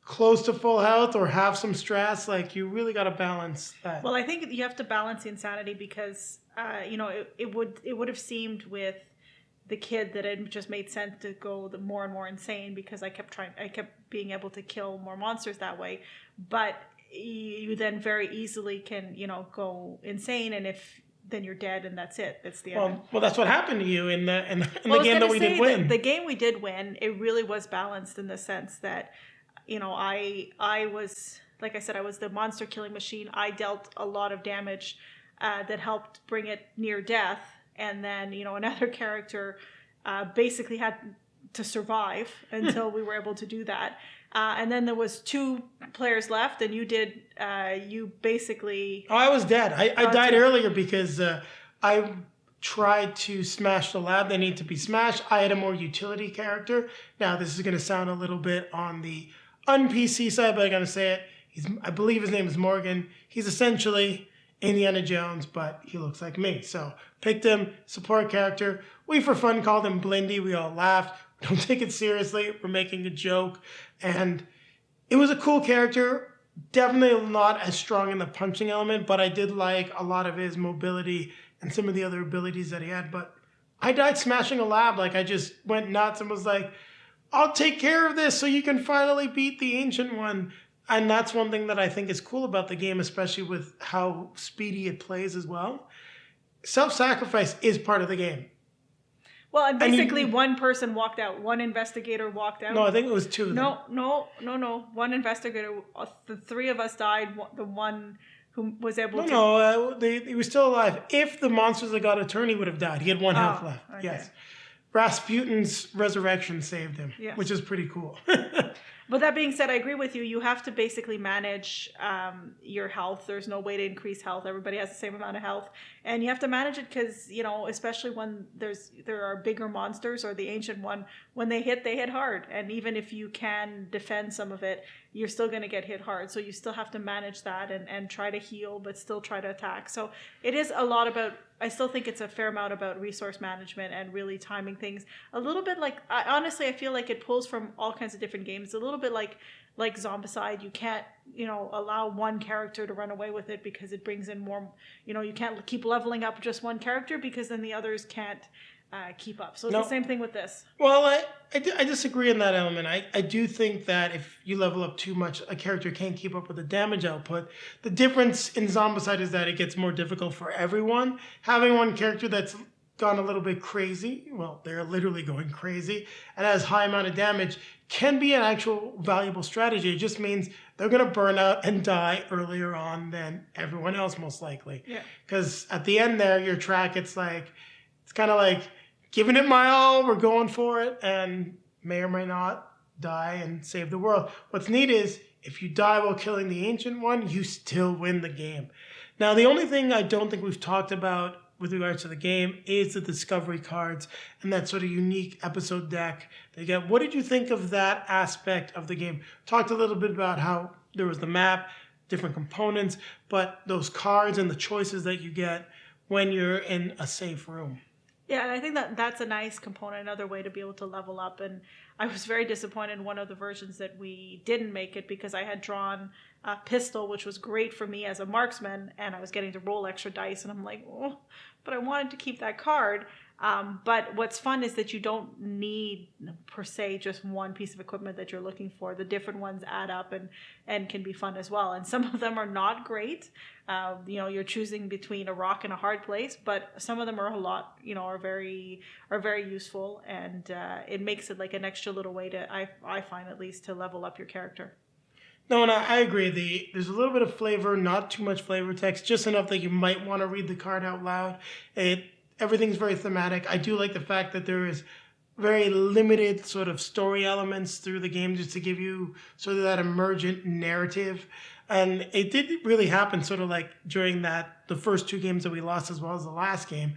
close to full health or have some stress. Like, you really got to balance that. Well, I think you have to balance the insanity because, it would have seemed with the kid that it just made sense to go more and more insane because I kept being able to kill more monsters that way. But you then very easily can, go insane, and then you're dead, and that's it. That's the end. Well, that's what happened to you in the game that we did win. The game we did win, it really was balanced in the sense that, I was, like I said, I was the monster killing machine. I dealt a lot of damage that helped bring it near death, and then another character basically had to survive until we were able to do that. And then there was 2 players left, and you basically... Oh, I was dead. I died earlier because I tried to smash the lab. They need to be smashed. I had a more utility character. Now, this is going to sound a little bit on the un-PC side, but I'm going to say it. I believe his name is Morgan. He's essentially Indiana Jones, but he looks like me. So picked him, support character. We, for fun, called him Blindy. We all laughed. Don't take it seriously. We're making a joke. And it was a cool character. Definitely not as strong in the punching element, but I did like a lot of his mobility and some of the other abilities that he had. But I died smashing a lab. Like, I just went nuts and was like, I'll take care of this so you can finally beat the Ancient One. And that's one thing that I think is cool about the game, especially with how speedy it plays as well. Self-sacrifice is part of the game. Well, and basically one person walked out. One investigator walked out. No, I think it was 2. No. One investigator. The 3 of us died. The one who was able to... No, he was still alive. If the monsters had got a turn, he would have died. He had 1 health left. Okay. Yes. Rasputin's resurrection saved him, which is pretty cool. But that being said, I agree with you. You have to basically manage your health. There's no way to increase health. Everybody has the same amount of health. And you have to manage it because, especially when there are bigger monsters or the Ancient One, when they hit hard. And even if you can defend some of it, you're still going to get hit hard. So you still have to manage that and try to heal, but still try to attack. So it is a lot about... I still think it's a fair amount about resource management and really timing things. A little bit like, honestly, I feel like it pulls from all kinds of different games. A little bit like Zombicide. You can't, allow one character to run away with it because it brings in more, you can't keep leveling up just one character because then the others can't keep up. So it's the same thing with this. Well, I disagree in that element. I do think that if you level up too much, a character can't keep up with the damage output. The difference in Zombicide is that it gets more difficult for everyone. Having one character that's gone a little bit crazy, well, they're literally going crazy, and has high amount of damage, can be an actual valuable strategy. It just means they're going to burn out and die earlier on than everyone else, most likely. Yeah. Because at the end there, your track, it's kind of like giving it my all, we're going for it, and may or may not die and save the world. What's neat is, if you die while killing the Ancient One, you still win the game. Now, the only thing I don't think we've talked about with regards to the game is the discovery cards and that sort of unique episode deck that you get. What did you think of that aspect of the game? Talked a little bit about how there was the map, different components, but those cards and the choices that you get when you're in a safe room. Yeah, and I think that's a nice component, another way to be able to level up. And I was very disappointed in one of the versions that we didn't make it because I had drawn a pistol, which was great for me as a marksman, and I was getting to roll extra dice, and I'm like, oh, but I wanted to keep that card. But what's fun is that you don't need, per se, just one piece of equipment that you're looking for. The different ones add up and can be fun as well. And some of them are not great. You're choosing between a rock and a hard place, but some of them are a lot, are very useful. And it makes it like an extra little way to, I find at least, to level up your character. No, and I agree. There's a little bit of flavor, not too much flavor text, just enough that you might want to read the card out loud. Everything's very thematic. I do like the fact that there is very limited sort of story elements through the game just to give you sort of that emergent narrative. And it did really happen sort of like during the first two games that we lost as well as the last game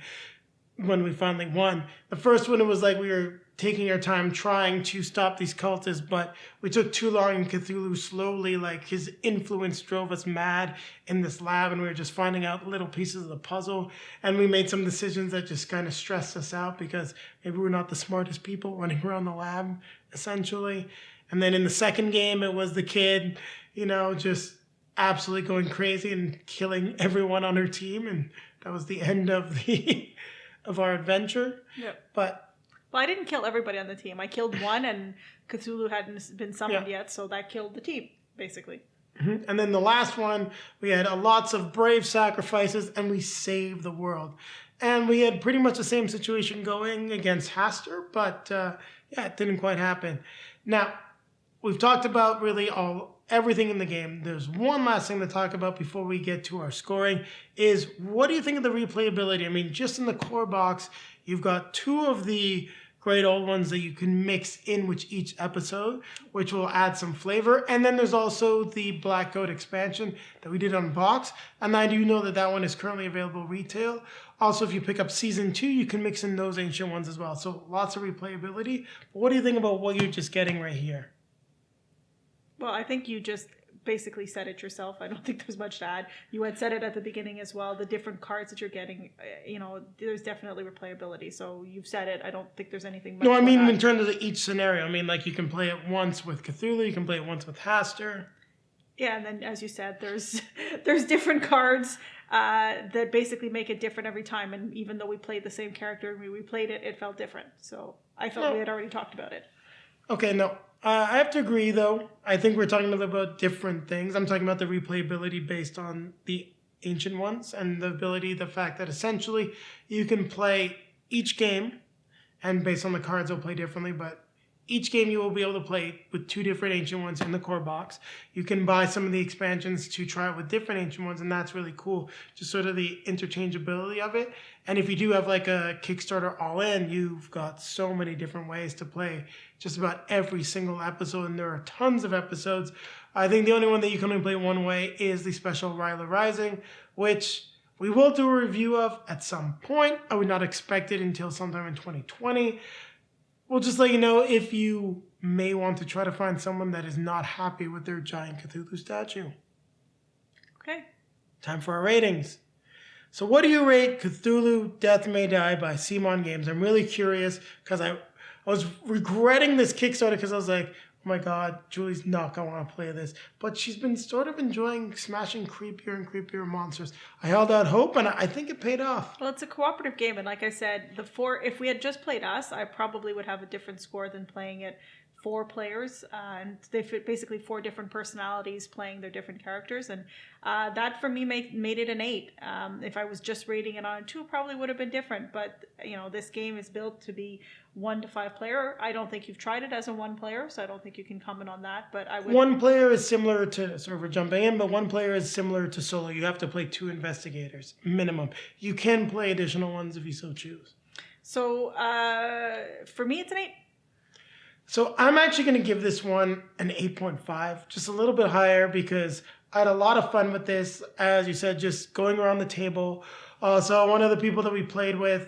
when we finally won. The first one, it was like we were taking our time trying to stop these cultists, but we took too long, and Cthulhu slowly, like his influence drove us mad in this lab, and we were just finding out little pieces of the puzzle, and we made some decisions that just kind of stressed us out because maybe we're not the smartest people running around the lab, essentially. And then in the second game, it was the kid, just absolutely going crazy and killing everyone on her team, and that was the end of of our adventure. Yep. But well, I didn't kill everybody on the team. I killed one, and Cthulhu hadn't been summoned yet, so that killed the team, basically. Mm-hmm. And then the last one, we had lots of brave sacrifices, and we saved the world. And we had pretty much the same situation going against Haster, but it didn't quite happen. Now, we've talked about really everything in the game. There's one last thing to talk about before we get to our scoring is what do you think of the replayability? I mean, just in the core box, you've got two of the great old ones that you can mix in with each episode, which will add some flavor. And then there's also the Black Goat expansion that we did on box. And I do know that one is currently available retail. Also, if you pick up Season 2, you can mix in those ancient ones as well. So lots of replayability. But what do you think about what you're just getting right here? Well, I think you just basically said it yourself. I don't think there's much to add. You had said it at the beginning as well. The different cards that you're getting, there's definitely replayability. So you've said it. I don't think there's anything much. No, I mean in terms of each scenario. I mean, like you can play it once with Cthulhu, you can play it once with Haster. Yeah, and then as you said, there's different cards that basically make it different every time. And even though we played the same character and we replayed it, it felt different. So I felt we had already talked about it. Okay, no. I have to agree, though. I think we're talking a little about different things. I'm talking about the replayability based on the ancient ones and the fact that essentially you can play each game, and based on the cards, they'll play differently, but each game you will be able to play with two different ancient ones in the core box. You can buy some of the expansions to try it with different ancient ones, and that's really cool. Just sort of the interchangeability of it. And if you do have like a Kickstarter all-in, you've got so many different ways to play just about every single episode, and there are tons of episodes. I think the only one that you can only play one way is the special Ryla Rising, which we will do a review of at some point. I would not expect it until sometime in 2020. We'll just let you know if you may want to try to find someone that is not happy with their giant Cthulhu statue. Okay. Time for our ratings. So what do you rate Cthulhu Death May Die by CMON Games? I'm really curious because I was regretting this Kickstarter because I was like, oh my God, Julie's not going to want to play this. But she's been sort of enjoying smashing creepier and creepier monsters. I held out hope, and I think it paid off. Well, it's a cooperative game, and like I said, if we had just played us, I probably would have a different score than playing it 4 players, and they fit basically 4 different personalities playing their different characters, and that for me made it an 8. If I was just rating it on a 2, it probably would have been different, but this game is built to be 1 to 5 player. I don't think you've tried it as a 1 player, so I don't think you can comment on that, but I would... 1 player is similar to, sorry for jumping in, but 1 player is similar to solo. You have to play 2 investigators, minimum. You can play additional ones if you so choose. So for me, it's an 8. So I'm actually going to give this one an 8.5, just a little bit higher because I had a lot of fun with this. As you said, just going around the table. So one of the people that we played with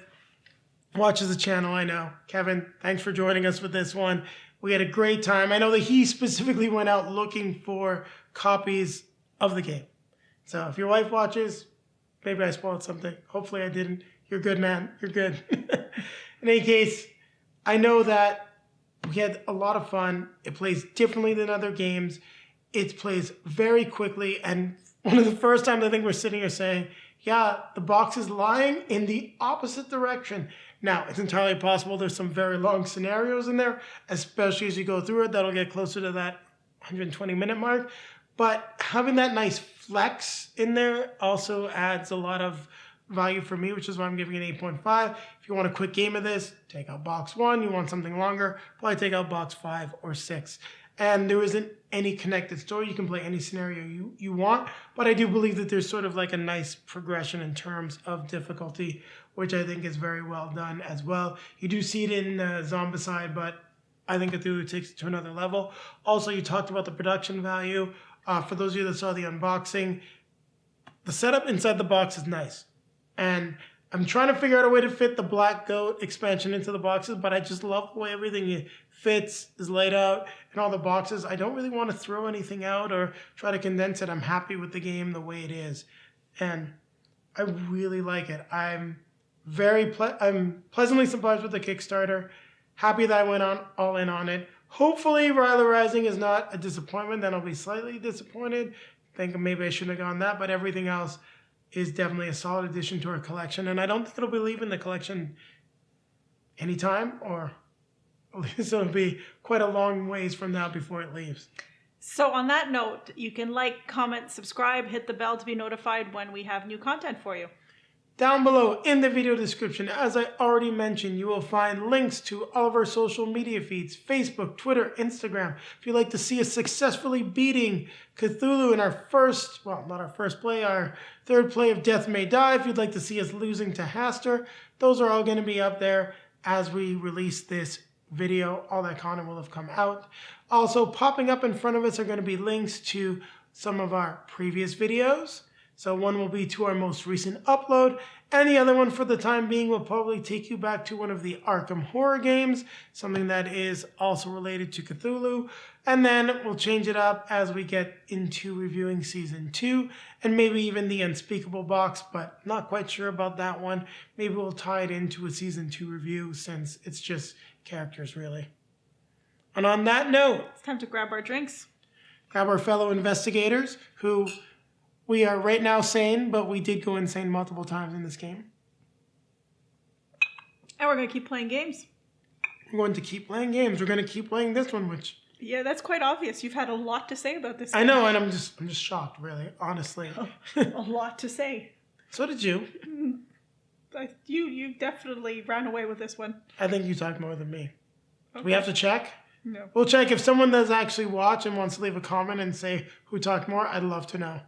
watches the channel, I know. Kevin, thanks for joining us with this one. We had a great time. I know that he specifically went out looking for copies of the game. So if your wife watches, maybe I spoiled something. Hopefully I didn't. You're good, man. You're good. In any case, I know that we had a lot of fun. It plays differently than other games. It plays very quickly. And one of the first times I think we're sitting here saying, yeah, the box is lying in the opposite direction. Now, it's entirely possible there's some very long scenarios in there, especially as you go through it. That'll get closer to that 120-minute mark. But having that nice flex in there also adds a lot of value for me, which is why I'm giving it 8.5. If you want a quick game of this, take out box 1. You want something longer, probably take out box 5 or 6. And there isn't any connected story. You can play any scenario you want, but I do believe that there's sort of like a nice progression in terms of difficulty, which I think is very well done as well. You do see it in Zombicide, but I think Cthulhu takes it to another level. Also, you talked about the production value. For those of you that saw the unboxing, the setup inside the box is nice. And I'm trying to figure out a way to fit the Black Goat expansion into the boxes, but I just love the way everything fits, is laid out in all the boxes. I don't really want to throw anything out or try to condense it. I'm happy with the game the way it is. And I really like it. I'm pleasantly surprised with the Kickstarter. Happy that I went all in on it. Hopefully, Ryla Rising is not a disappointment. Then I'll be slightly disappointed. Think maybe I shouldn't have gone that, but everything else is definitely a solid addition to our collection. And I don't think it'll be leaving the collection anytime, or at least it'll be quite a long ways from now before it leaves. So on that note, you can like, comment, subscribe, hit the bell to be notified when we have new content for you. Down below in the video description, as I already mentioned, you will find links to all of our social media feeds, Facebook, Twitter, Instagram. If you'd like to see us successfully beating Cthulhu in our first, well, not our first play, our third play of Death May Die. If you'd like to see us losing to Haster, those are all going to be up there as we release this video. All that content will have come out. Also, popping up in front of us are going to be links to some of our previous videos. So one will be to our most recent upload, and the other one for the time being will probably take you back to one of the Arkham horror games, something that is also related to Cthulhu. And then we'll change it up as we get into reviewing Season 2, and maybe even the Unspeakable box, but not quite sure about that one. Maybe we'll tie it into a Season 2 review since it's just characters, really. And on that note, it's time to grab our drinks. Grab our fellow investigators who... we are right now sane, but we did go insane multiple times in this game. And we're going to keep playing games. We're going to keep playing games. We're going to keep playing this one, which... yeah, that's quite obvious. You've had a lot to say about this game. I know, and I'm just shocked, really, honestly. A lot to say. So did you. You definitely ran away with this one. I think you talked more than me. Okay. Do we have to check? No. We'll check. If someone does actually watch and wants to leave a comment and say who talked more, I'd love to know.